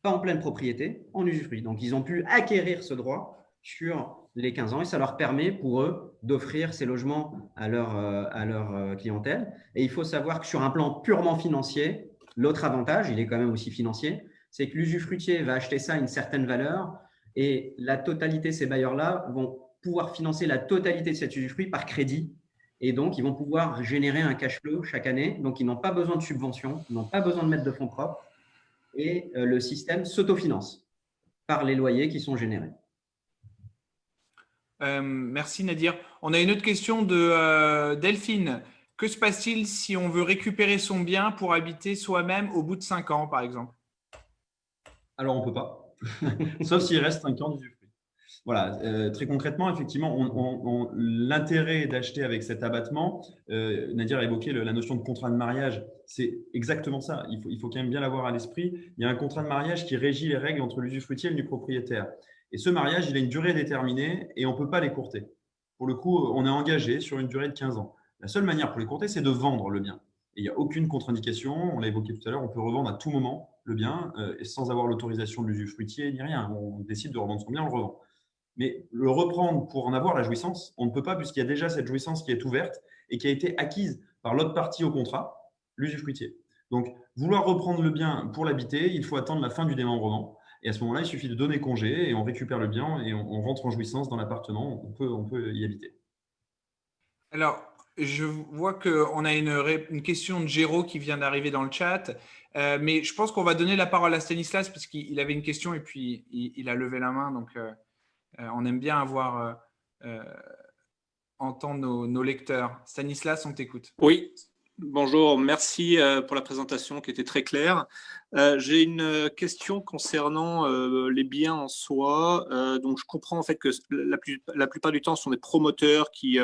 Pas en pleine propriété, en usufruit. Donc, ils ont pu acquérir ce droit sur les 15 ans et ça leur permet pour eux d'offrir ces logements à leur clientèle. Et il faut savoir que sur un plan purement financier, l'autre avantage, il est quand même aussi financier, c'est que l'usufruitier va acheter ça à une certaine valeur et la totalité de ces bailleurs-là vont pouvoir financer la totalité de cet usufruit par crédit. Et donc, ils vont pouvoir générer un cash flow chaque année. Donc, ils n'ont pas besoin de subventions, ils n'ont pas besoin de mettre de fonds propres et le système s'autofinance par les loyers qui sont générés. Merci Nadir. On a une autre question de Delphine. Que se passe-t-il si on veut récupérer son bien pour habiter soi-même au bout de 5 ans, par exemple? Alors, on ne peut pas, sauf s'il reste 5 ans d'usufruit. Voilà, très concrètement, effectivement, l'intérêt d'acheter avec cet abattement, Nadir a évoqué la notion de contrat de mariage, c'est exactement ça. Il faut quand même bien l'avoir à l'esprit. Il y a un contrat de mariage qui régit les règles entre l'usufruitier et le propriétaire. Et ce mariage, il a une durée déterminée et on ne peut pas l'écourter. Pour le coup, on est engagé sur une durée de 15 ans. La seule manière pour l'écourter, c'est de vendre le bien. Et il n'y a aucune contre-indication. On l'a évoqué tout à l'heure, on peut revendre à tout moment le bien sans avoir l'autorisation de l'usufruitier ni rien. On décide de revendre son bien, on le revend. Mais le reprendre pour en avoir la jouissance, on ne peut pas puisqu'il y a déjà cette jouissance qui est ouverte et qui a été acquise par l'autre partie au contrat, l'usufruitier. Donc, vouloir reprendre le bien pour l'habiter, il faut attendre la fin du démembrement. Et à ce moment-là, il suffit de donner congé et on récupère le bien et on rentre en jouissance dans l'appartement. On peut y habiter. Alors, je vois qu'on a une question de Géraud qui vient d'arriver dans le chat. Mais je pense qu'on va donner la parole à Stanislas parce qu'il avait une question et puis il a levé la main. Donc, on aime bien entendre nos lecteurs. Stanislas, on t'écoute. Oui, bonjour, merci pour la présentation qui était très claire. J'ai une question concernant les biens en soi. Donc, je comprends en fait que la plupart du temps, ce sont des promoteurs qui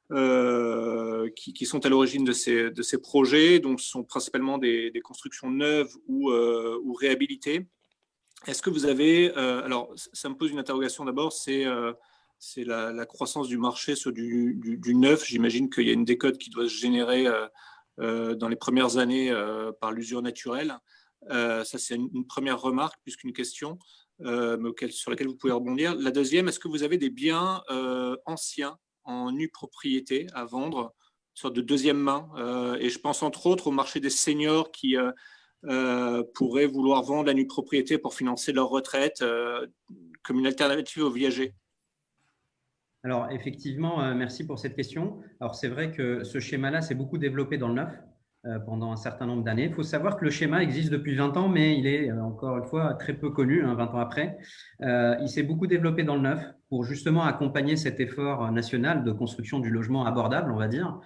sont à l'origine de ces projets. Donc, ce sont principalement des constructions neuves ou réhabilitées. Est-ce que vous avez… alors, ça me pose une interrogation d'abord, c'est la croissance du marché sur du neuf. J'imagine qu'il y a une décote qui doit se générer dans les premières années par l'usure naturelle. Ça, c'est une première remarque plus qu'une question sur laquelle vous pouvez rebondir. La deuxième, est-ce que vous avez des biens anciens en nue propriété à vendre, une sorte de deuxième main et je pense entre autres au marché des seniors qui pourraient vouloir vendre la nue propriété pour financer leur retraite comme une alternative aux viagers. Alors, effectivement, merci pour cette question. Alors, c'est vrai que ce schéma-là s'est beaucoup développé dans le neuf pendant un certain nombre d'années. Il faut savoir que le schéma existe depuis 20 ans, mais il est, encore une fois, très peu connu, 20 ans après. Il s'est beaucoup développé dans le neuf pour justement accompagner cet effort national de construction du logement abordable, on va dire.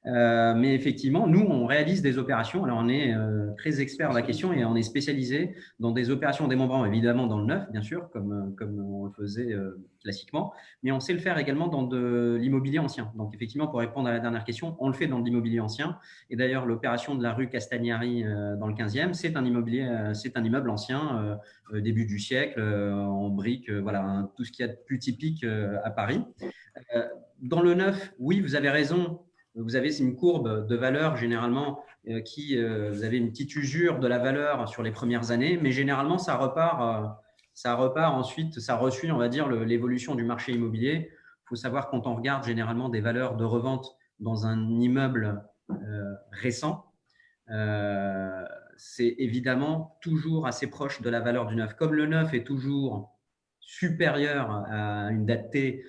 Mais effectivement, nous, on réalise des opérations. Alors, on est très expert à la question et on est spécialisé dans des opérations démembrement, évidemment dans le neuf, bien sûr, comme on le faisait classiquement, mais on sait le faire également dans de l'immobilier ancien. Donc, effectivement, pour répondre à la dernière question, on le fait dans de l'immobilier ancien. Et d'ailleurs, l'opération de la rue Castagnari dans le 15e, c'est un immeuble ancien, début du siècle, en briques, voilà, tout ce qu'il y a de plus typique à Paris. Dans le neuf, oui, vous avez raison. Vous avez une courbe de valeur généralement vous avez une petite usure de la valeur sur les premières années, mais généralement ça repart ensuite, ça resuit, on va dire, l'évolution du marché immobilier. Il faut savoir quand on regarde généralement des valeurs de revente dans un immeuble récent, c'est évidemment toujours assez proche de la valeur du neuf. Comme le neuf est toujours supérieur à une date T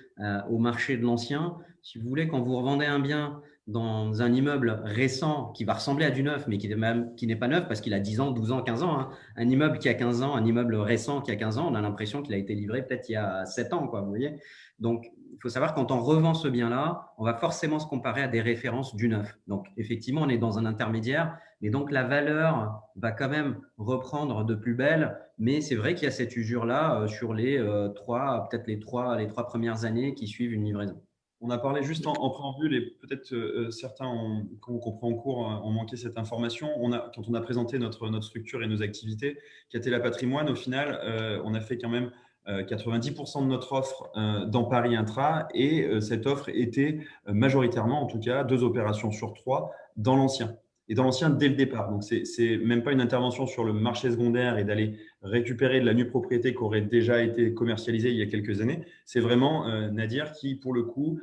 au marché de l'ancien, si vous voulez, quand vous revendez un bien dans un immeuble récent qui va ressembler à du neuf, mais qui n'est pas neuf parce qu'il a 10 ans, 12 ans, 15 ans. Un immeuble qui a 15 ans, un immeuble récent qui a 15 ans, on a l'impression qu'il a été livré peut-être il y a 7 ans, quoi, vous voyez. Donc, il faut savoir quand on revend ce bien-là, on va forcément se comparer à des références du neuf. Donc, effectivement, on est dans un intermédiaire, mais donc la valeur va quand même reprendre de plus belle. Mais c'est vrai qu'il y a cette usure-là sur peut-être les trois premières années qui suivent une livraison. On a parlé juste en préambule et peut-être certains, quand on comprend en cours, ont manqué cette information. Quand on a présenté notre structure et nos activités, Catella Patrimoine, au final, on a fait quand même 90% de notre offre dans Paris Intra et cette offre était majoritairement, en tout cas, 2 opérations sur 3 dans l'ancien. Et dans l'ancien dès le départ. Donc, c'est même pas une intervention sur le marché secondaire et d'aller récupérer de la nue propriété qui aurait déjà été commercialisée il y a quelques années. C'est vraiment Nadir qui, pour le coup,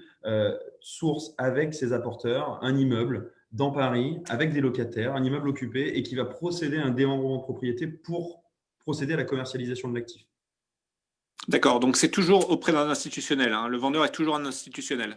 source avec ses apporteurs un immeuble dans Paris avec des locataires, un immeuble occupé et qui va procéder à un démembrement de propriété pour procéder à la commercialisation de l'actif. D'accord, donc c'est toujours auprès d'un institutionnel, hein. Le vendeur est toujours un institutionnel.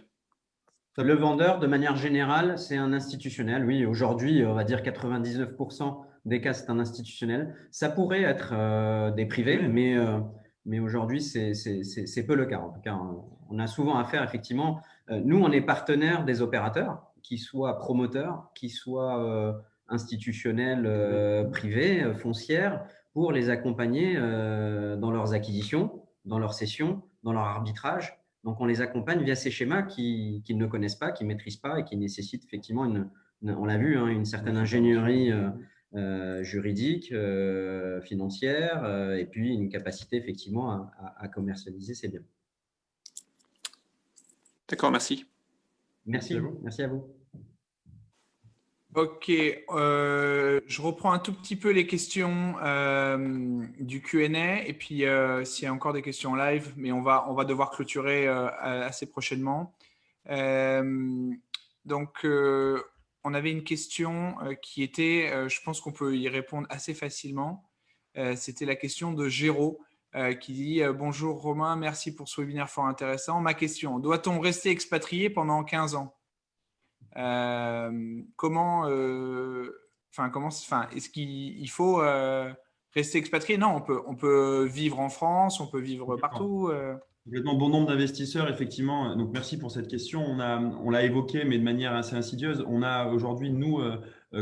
Le vendeur, de manière générale, c'est un institutionnel. Oui, aujourd'hui, on va dire 99% des cas, c'est un institutionnel. Ça pourrait être des privés, mais aujourd'hui, c'est peu le cas. En tout cas, on a souvent affaire, effectivement. Nous, on est partenaire des opérateurs, qu'ils soient promoteurs, qu'ils soient institutionnels, privés, foncières, pour les accompagner dans leurs acquisitions, dans leurs cessions, dans leur arbitrage. Donc, on les accompagne via ces schémas qu'ils ne connaissent pas, qu'ils ne maîtrisent pas et qui nécessitent effectivement, on l'a vu, hein, une certaine ingénierie juridique, financière et puis une capacité effectivement à commercialiser ces biens. D'accord, merci. Merci à vous. Ok, je reprends un tout petit peu les questions du Q&A et puis s'il y a encore des questions en live, mais on va devoir clôturer assez prochainement. Donc, on avait une question qui était, je pense qu'on peut y répondre assez facilement. C'était la question de Géraud qui dit « Bonjour Romain, merci pour ce webinaire fort intéressant. Ma question, doit-on rester expatrié pendant 15 ans ?» est-ce qu'il faut rester expatrié? Non, on peut vivre en France, on peut vivre partout. Complètement. Bon nombre d'investisseurs, effectivement. Donc, merci pour cette question. On l'a évoqué, mais de manière assez insidieuse. On a aujourd'hui, nous,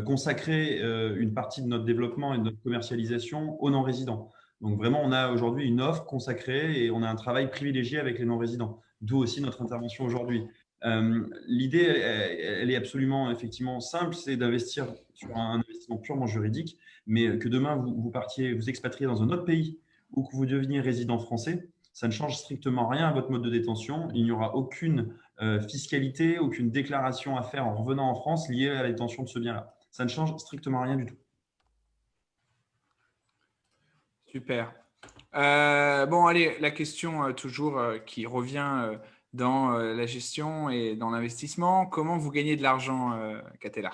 consacré une partie de notre développement et de notre commercialisation aux non-résidents. Donc, vraiment, on a aujourd'hui une offre consacrée et on a un travail privilégié avec les non-résidents, d'où aussi notre intervention aujourd'hui. L'idée, elle est absolument effectivement simple, c'est d'investir sur un investissement purement juridique, mais que demain vous partiez, vous expatriez dans un autre pays ou que vous deveniez résident français, ça ne change strictement rien à votre mode de détention. Il n'y aura aucune fiscalité, aucune déclaration à faire en revenant en France liée à la détention de ce bien-là. Ça ne change strictement rien du tout. Super. Bon, allez, la question toujours qui revient dans la gestion et dans l'investissement. Comment vous gagnez de l'argent, Catella?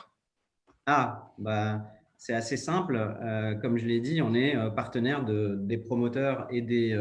C'est assez simple. Comme je l'ai dit, on est partenaire des promoteurs et des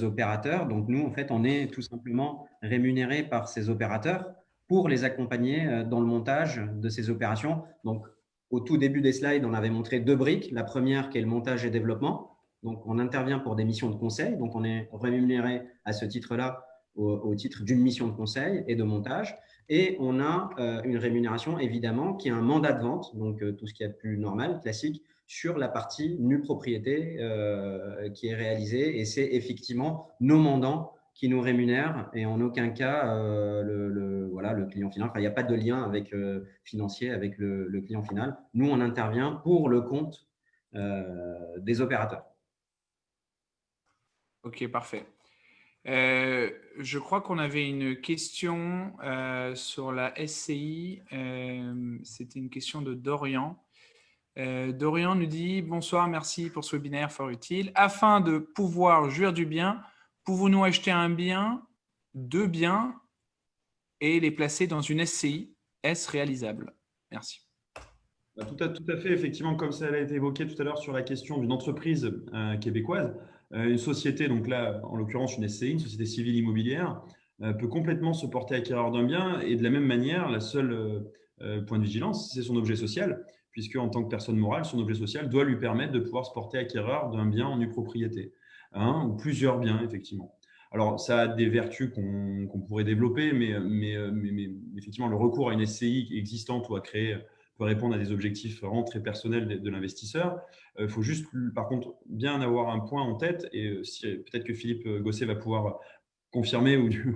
opérateurs. Donc, nous, en fait, on est tout simplement rémunéré par ces opérateurs pour les accompagner dans le montage de ces opérations. Donc, au tout début des slides, on avait montré 2 briques. La première qui est le montage et développement. Donc, on intervient pour des missions de conseil. Donc, on est rémunéré à ce titre-là au titre d'une mission de conseil et de montage. Et on a une rémunération, évidemment, qui est un mandat de vente, donc tout ce qui est plus normal, classique, sur la partie nue propriété qui est réalisée. Et c'est effectivement nos mandants qui nous rémunèrent et en aucun cas le client final. Enfin, il n'y a pas de lien financier avec le client final. Nous, on intervient pour le compte des opérateurs. Ok, parfait. Je crois qu'on avait une question sur la SCI. C'était une question de Dorian. Dorian nous dit « Bonsoir, merci pour ce webinaire fort utile. Afin de pouvoir jouir du bien, pouvons-nous acheter un bien, 2 biens et les placer dans une SCI? Est-ce réalisable? Merci. » Tout à fait, effectivement, comme ça a été évoqué tout à l'heure sur la question d'une entreprise québécoise, une société, donc là, en l'occurrence une SCI, une société civile immobilière, peut complètement se porter acquéreur d'un bien et de la même manière, la seule point de vigilance, c'est son objet social, puisque en tant que personne morale, son objet social doit lui permettre de pouvoir se porter acquéreur d'un bien en nue propriété, ou plusieurs biens, effectivement. Alors, ça a des vertus qu'on pourrait développer, mais effectivement, le recours à une SCI existante ou à créer peut répondre à des objectifs vraiment très personnels de l'investisseur. Il faut juste, par contre, bien avoir un point en tête, et peut-être que Philippe Gosset va pouvoir confirmer, ou du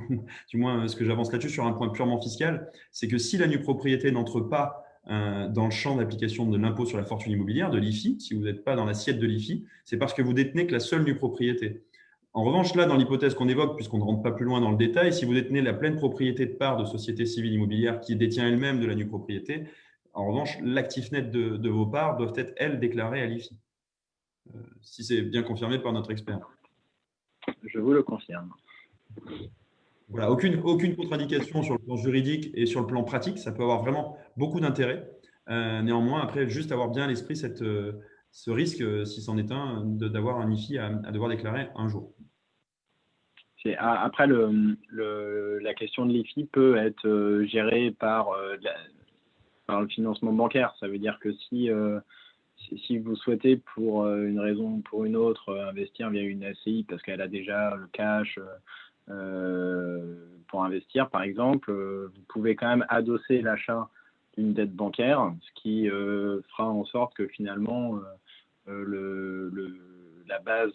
moins ce que j'avance là-dessus sur un point purement fiscal, c'est que si la nue propriété n'entre pas dans le champ d'application de l'impôt sur la fortune immobilière, de l'IFI, si vous n'êtes pas dans l'assiette de l'IFI, c'est parce que vous détenez que la seule nue propriété. En revanche, là, dans l'hypothèse qu'on évoque, puisqu'on ne rentre pas plus loin dans le détail, si vous détenez la pleine propriété de parts de société civile immobilière qui détient elle-même de la nue propriété, en revanche, l'actif net de vos parts doivent être, elles, déclarées à l'IFI. Si c'est bien confirmé par notre expert. Je vous le confirme. Voilà, aucune contre-indication sur le plan juridique et sur le plan pratique. Ça peut avoir vraiment beaucoup d'intérêt. Néanmoins, après, juste avoir bien à l'esprit ce risque, si c'en est un, d'avoir un IFI à devoir déclarer un jour. Après, la question de l'IFI peut être gérée par le financement bancaire. Ça veut dire que si vous souhaitez, pour une raison ou pour une autre, investir via une SCI parce qu'elle a déjà le cash pour investir, par exemple, vous pouvez quand même adosser l'achat d'une dette bancaire, ce qui fera en sorte que finalement, la base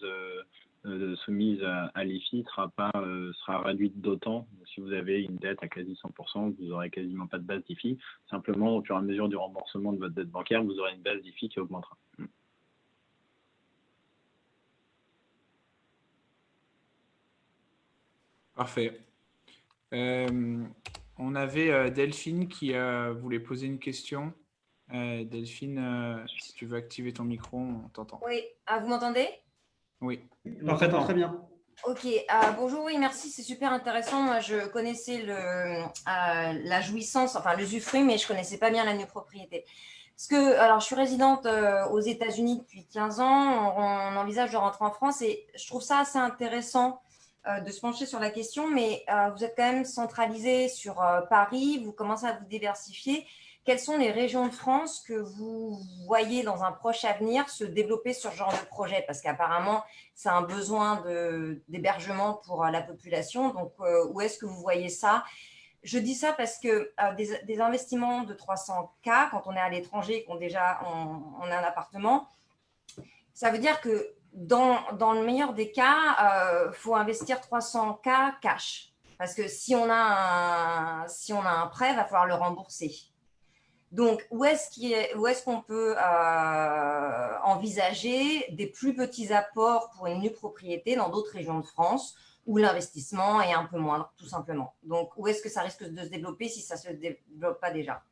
soumise à l'IFI sera réduite d'autant. Si vous avez une dette à quasi 100%, vous n'aurez quasiment pas de base d'IFI. Simplement, au fur et à mesure du remboursement de votre dette bancaire, vous aurez une base d'IFI qui augmentera. Parfait. On avait Delphine qui voulait poser une question. Delphine, si tu veux activer ton micro, on t'entend. Oui, vous m'entendez? Oui. Parfaitement, très bien. Ok, bonjour, oui, merci, c'est super intéressant. Moi, je connaissais la jouissance, enfin l'usufruit, mais je ne connaissais pas bien la nue propriété. Parce que, alors, je suis résidente aux États-Unis depuis 15 ans, on envisage de rentrer en France et je trouve ça assez intéressant de se pencher sur la question, mais vous êtes quand même centralisé sur Paris, vous commencez à vous diversifier. Quelles sont les régions de France que vous voyez dans un proche avenir se développer sur ce genre de projet? Parce qu'apparemment, c'est un besoin d'hébergement pour la population. Donc, où est-ce que vous voyez ça? Je dis ça parce que des investissements de 300K, quand on est à l'étranger et qu'on déjà on a un appartement, ça veut dire que dans le meilleur des cas, faut investir 300K cash. Parce que si on a un prêt, il va falloir le rembourser. Donc, où est-ce qu'on peut envisager des plus petits apports pour une nue propriété dans d'autres régions de France où l'investissement est un peu moindre, tout simplement? Donc, où est-ce que ça risque de se développer si ça ne se développe pas déjà?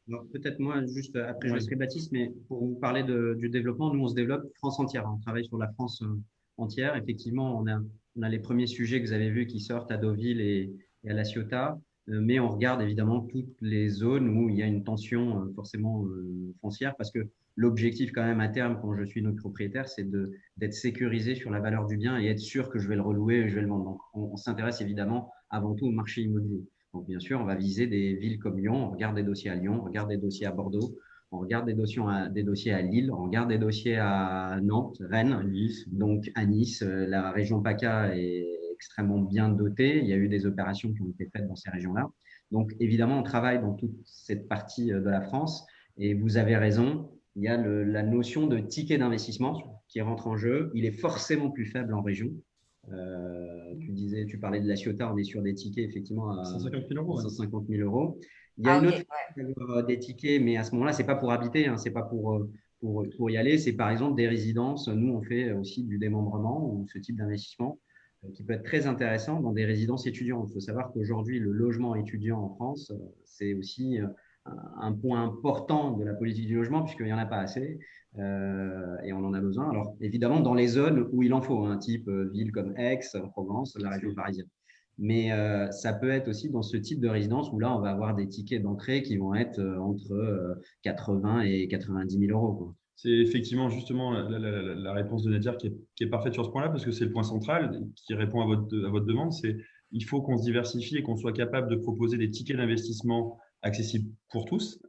Peut-être moi, juste après, je laisserai Baptiste, mais pour vous parler du développement, nous, on se développe France entière. On travaille sur la France entière. Effectivement, on a les premiers sujets que vous avez vus qui sortent à Deauville et à La Ciotat. Mais on regarde évidemment toutes les zones où il y a une tension forcément foncière parce que l'objectif quand même à terme quand je suis notre propriétaire, c'est d'être sécurisé sur la valeur du bien et être sûr que je vais le relouer et je vais le vendre. Donc, on s'intéresse évidemment avant tout au marché immobilier. Donc, bien sûr, on va viser des villes comme Lyon, on regarde des dossiers à Lyon, on regarde des dossiers à Bordeaux, on regarde des dossiers à Lille, on regarde des dossiers à Nantes, Rennes, Nice. Donc à Nice, la région PACA est extrêmement bien dotée. Il y a eu des opérations qui ont été faites dans ces régions-là. Donc, évidemment, on travaille dans toute cette partie de la France. Et vous avez raison, il y a la notion de ticket d'investissement qui rentre en jeu. Il est forcément plus faible en région. Tu parlais de La Ciotat, on est sur des tickets effectivement à 150 000 euros. 150 000 euros. Il y a une autre des tickets, mais à ce moment-là, ce n'est pas pour habiter, hein, ce n'est pas pour y aller. C'est par exemple des résidences. Nous, on fait aussi du démembrement ou ce type d'investissement qui peut être très intéressant dans des résidences étudiantes. Il faut savoir qu'aujourd'hui, le logement étudiant en France, c'est aussi un point important de la politique du logement puisqu'il n'y en a pas assez et on en a besoin. Alors, évidemment, dans les zones où il en faut, un type ville comme Aix, Provence, la région parisienne. Mais ça peut être aussi dans ce type de résidence où là, on va avoir des tickets d'entrée qui vont être entre 80 et 90 000 euros, quoi. C'est effectivement justement la réponse de Nadir qui est parfaite sur ce point-là parce que c'est le point central qui répond à votre demande. C'est il faut qu'on se diversifie et qu'on soit capable de proposer des tickets d'investissement accessibles pour tous.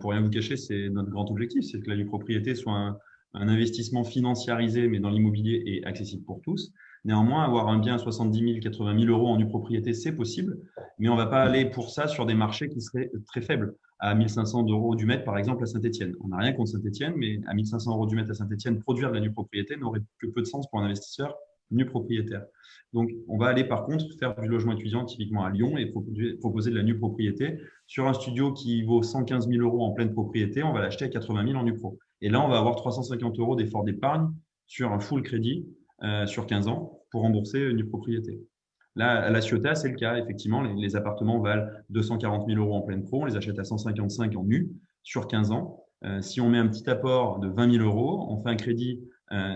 Pour rien vous cacher, c'est notre grand objectif, c'est que la nue propriété soit un investissement financiarisé mais dans l'immobilier et accessible pour tous. Néanmoins, avoir un bien à 70 000, 80 000 euros en nue propriété, c'est possible, mais on ne va pas aller pour ça sur des marchés qui seraient très faibles. À 1 500 € du mètre, par exemple, à Saint-Étienne. On n'a rien contre Saint-Étienne, mais à 1 500 € du mètre à Saint-Étienne, produire de la nue propriété n'aurait que peu de sens pour un investisseur nu propriétaire. Donc, on va aller par contre faire du logement étudiant typiquement à Lyon et proposer de la nue propriété. Sur un studio qui vaut 115 000 € en pleine propriété, on va l'acheter à 80 000 en nu pro. Et là, on va avoir 350 € d'effort d'épargne sur un full crédit sur 15 ans. pour rembourser une propriété. Là, à la Ciotat, c'est le cas. Effectivement, les appartements valent 240 000 € en pleine pro. On les achète à 155 en nu sur 15 ans. Si on met un petit apport de 20 000 €, on fait un crédit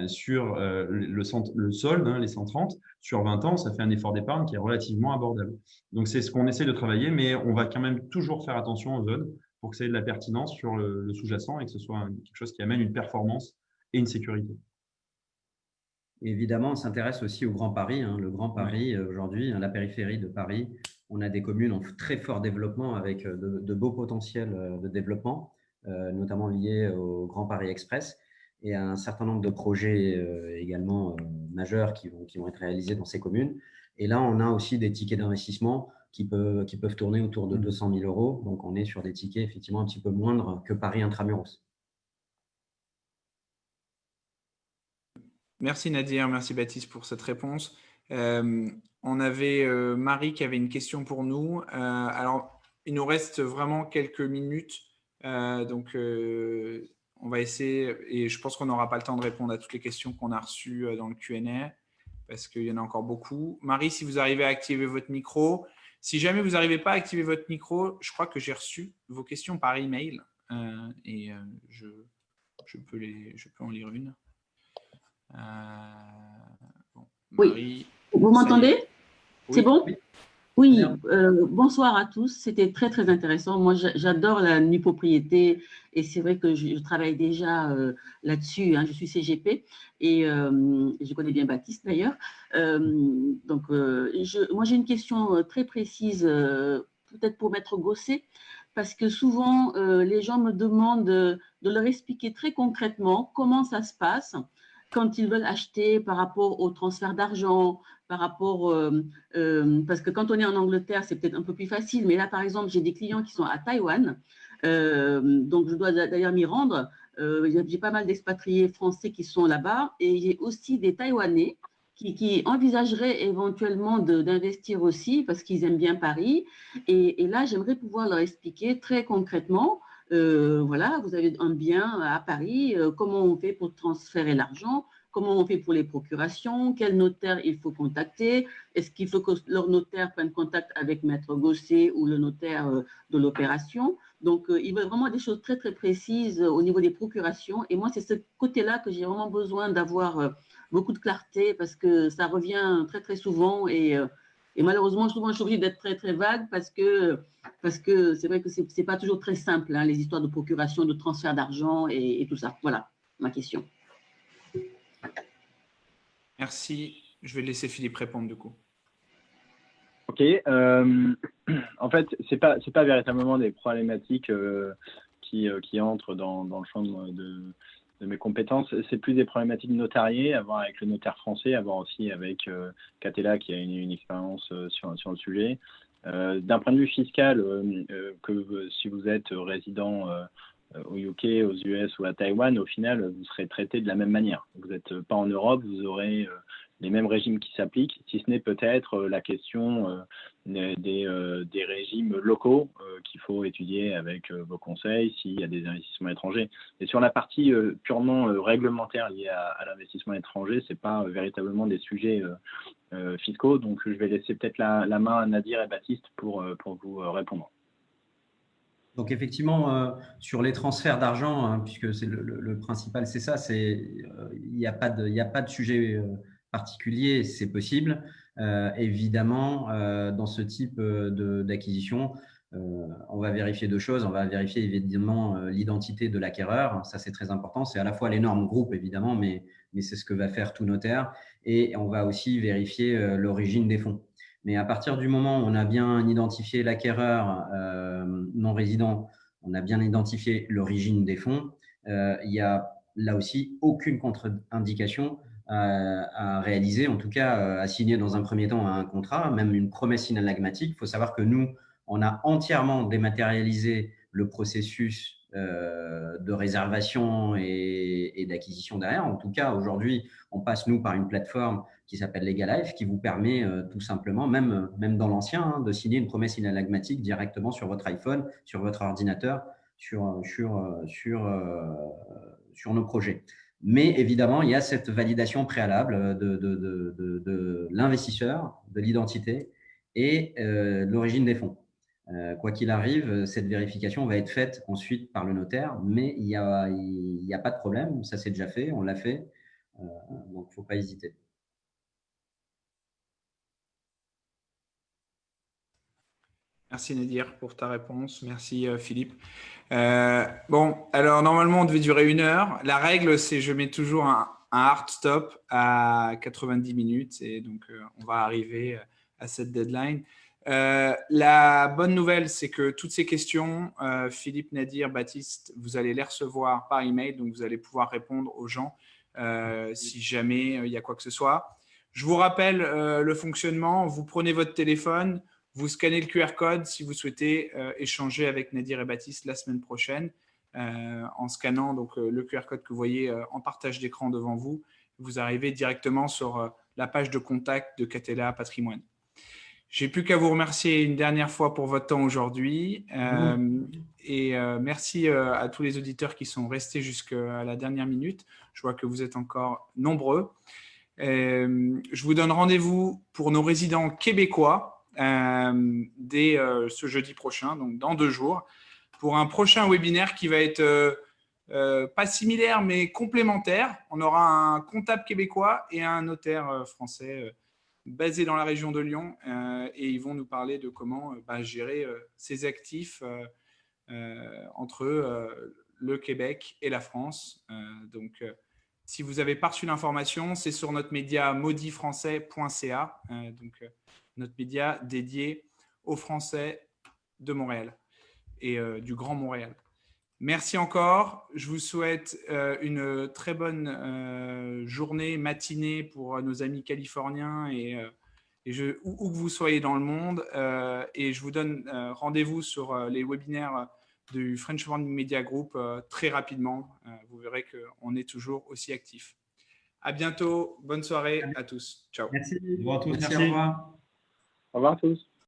sur le solde, les 130, sur 20 ans, ça fait un effort d'épargne qui est relativement abordable. Donc, c'est ce qu'on essaie de travailler, mais on va quand même toujours faire attention aux zones pour que ça ait de la pertinence sur le sous-jacent et que ce soit quelque chose qui amène une performance et une sécurité. Évidemment, on s'intéresse aussi au Grand Paris. Le Grand Paris, aujourd'hui, la périphérie de Paris, on a des communes en très fort développement avec de beaux potentiels de développement, notamment liés au Grand Paris Express et un certain nombre de projets également majeurs qui vont être réalisés dans ces communes. Et là, on a aussi des tickets d'investissement qui peuvent tourner autour de 200 000 €. Donc, on est sur des tickets effectivement un petit peu moindres que Paris Intramuros. Merci Nadir, merci Baptiste pour cette réponse. On avait Marie qui avait une question pour nous. Alors, il nous reste vraiment quelques minutes. Donc, on va essayer, et je pense qu'on n'aura pas le temps de répondre à toutes les questions qu'on a reçues dans le Q&A, parce qu'il y en a encore beaucoup. Marie, si vous arrivez à activer votre micro. Si jamais vous n'arrivez pas à activer votre micro, je crois que j'ai reçu vos questions par email, et je peux en lire une. Bon, Marie, oui, vous m'entendez? Oui. C'est bon? Oui, bonsoir à tous. C'était très, très intéressant. Moi, j'adore la nue propriété et c'est vrai que je travaille déjà là-dessus. Je suis CGP et je connais bien Baptiste d'ailleurs. Donc, moi, j'ai une question très précise, peut-être pour Maître Gosset, parce que souvent, les gens me demandent de leur expliquer très concrètement comment ça se passe quand ils veulent acheter par rapport au transfert d'argent, par rapport, parce que quand on est en Angleterre, c'est peut-être un peu plus facile, mais là, par exemple, j'ai des clients qui sont à Taïwan, donc je dois d'ailleurs m'y rendre. J'ai pas mal d'expatriés français qui sont là-bas et j'ai aussi des Taïwanais qui envisageraient éventuellement d'investir aussi parce qu'ils aiment bien Paris. Et là, j'aimerais pouvoir leur expliquer très concrètement. Voilà, vous avez un bien à Paris, comment on fait pour transférer l'argent, comment on fait pour les procurations, quel notaire il faut contacter, est-ce qu'il faut que leur notaire prenne contact avec Maître Gosset ou le notaire de l'opération. Donc, il veut vraiment des choses très, très précises au niveau des procurations. Et moi, c'est ce côté-là que j'ai vraiment besoin d'avoir beaucoup de clarté parce que ça revient très, très souvent et malheureusement, souvent, je suis obligée d'être très, très vague parce que c'est vrai que ce n'est pas toujours très simple, les histoires de procuration, de transfert d'argent et tout ça. Voilà ma question. Merci. Je vais laisser Philippe répondre du coup. Ok. En fait, c'est pas véritablement des problématiques qui entrent dans le champ de mes compétences. C'est plus des problématiques notariées, à voir avec le notaire français, à voir aussi avec Catella qui a une expérience sur le sujet. D'un point de vue fiscal, si vous êtes résident au UK, aux US ou à Taïwan, au final, vous serez traité de la même manière. Vous n'êtes pas en Europe, vous aurez les mêmes régimes qui s'appliquent, si ce n'est peut-être la question des régimes locaux qu'il faut étudier avec vos conseils s'il y a des investissements étrangers. Et sur la partie purement réglementaire liée à l'investissement étranger, ce n'est pas véritablement des sujets fiscaux. Donc, je vais laisser peut-être la main à Nadir et Baptiste pour vous répondre. Donc, effectivement, sur les transferts d'argent, puisque c'est le principal, c'est ça, il n'y a pas de sujet particulier, c'est possible. Évidemment, dans ce type d'acquisition, on va vérifier deux choses. On va vérifier évidemment l'identité de l'acquéreur. Ça, c'est très important. C'est à la fois les normes groupes, évidemment, mais c'est ce que va faire tout notaire. Et on va aussi vérifier l'origine des fonds. Mais à partir du moment où on a bien identifié l'acquéreur non résident, on a bien identifié l'origine des fonds, il y a là aussi aucune contre-indication à réaliser, en tout cas à signer dans un premier temps un contrat, même une promesse inalagmatique. Il faut savoir que nous, on a entièrement dématérialisé le processus de réservation et d'acquisition derrière. En tout cas, aujourd'hui, on passe, nous, par une plateforme qui s'appelle Legalife, qui vous permet tout simplement, même dans l'ancien, de signer une promesse inalagmatique directement sur votre iPhone, sur votre ordinateur, sur nos projets. Mais évidemment, il y a cette validation préalable de l'investisseur, de l'identité et l'origine des fonds. Quoi qu'il arrive, cette vérification va être faite ensuite par le notaire, mais il n'y a pas de problème, ça s'est déjà fait, on l'a fait, donc il ne faut pas hésiter. Merci Nadir pour ta réponse. Merci Philippe. Bon, alors normalement on devait durer 1 heure. La règle, c'est je mets toujours un hard stop à 90 minutes et donc on va arriver à cette deadline. La bonne nouvelle, c'est que toutes ces questions, Philippe, Nadir, Baptiste, vous allez les recevoir par email, donc vous allez pouvoir répondre aux gens si jamais il y a quoi que ce soit. Je vous rappelle le fonctionnement. Vous prenez votre téléphone. Vous scannez le QR code si vous souhaitez échanger avec Nadir et Baptiste la semaine prochaine en scannant donc, le QR code que vous voyez en partage d'écran devant vous. Vous arrivez directement sur la page de contact de Catella Patrimoine. J'ai plus qu'à vous remercier une dernière fois pour votre temps aujourd'hui et merci à tous les auditeurs qui sont restés jusqu'à la dernière minute. Je vois que vous êtes encore nombreux. Je vous donne rendez-vous pour nos résidents québécois dès ce jeudi prochain, donc dans 2 jours, pour un prochain webinaire qui va être pas similaire mais complémentaire. On aura un comptable québécois et un notaire français basé dans la région de Lyon et ils vont nous parler de comment gérer ces actifs entre le Québec et la France. Donc si vous n'avez pas reçu l'information, c'est sur notre média mauditfrançais.ca, notre média dédié aux Français de Montréal et du Grand Montréal. Merci encore. Je vous souhaite une très bonne journée, matinée pour nos amis californiens où que vous soyez dans le monde. Et je vous donne rendez-vous sur les webinaires du French Morning Media Group très rapidement. Vous verrez qu'on est toujours aussi actifs. À bientôt. Bonne soirée à tous. Ciao. Merci. Au revoir à tous. Merci. Au Merci. revoir. Au revoir à tous.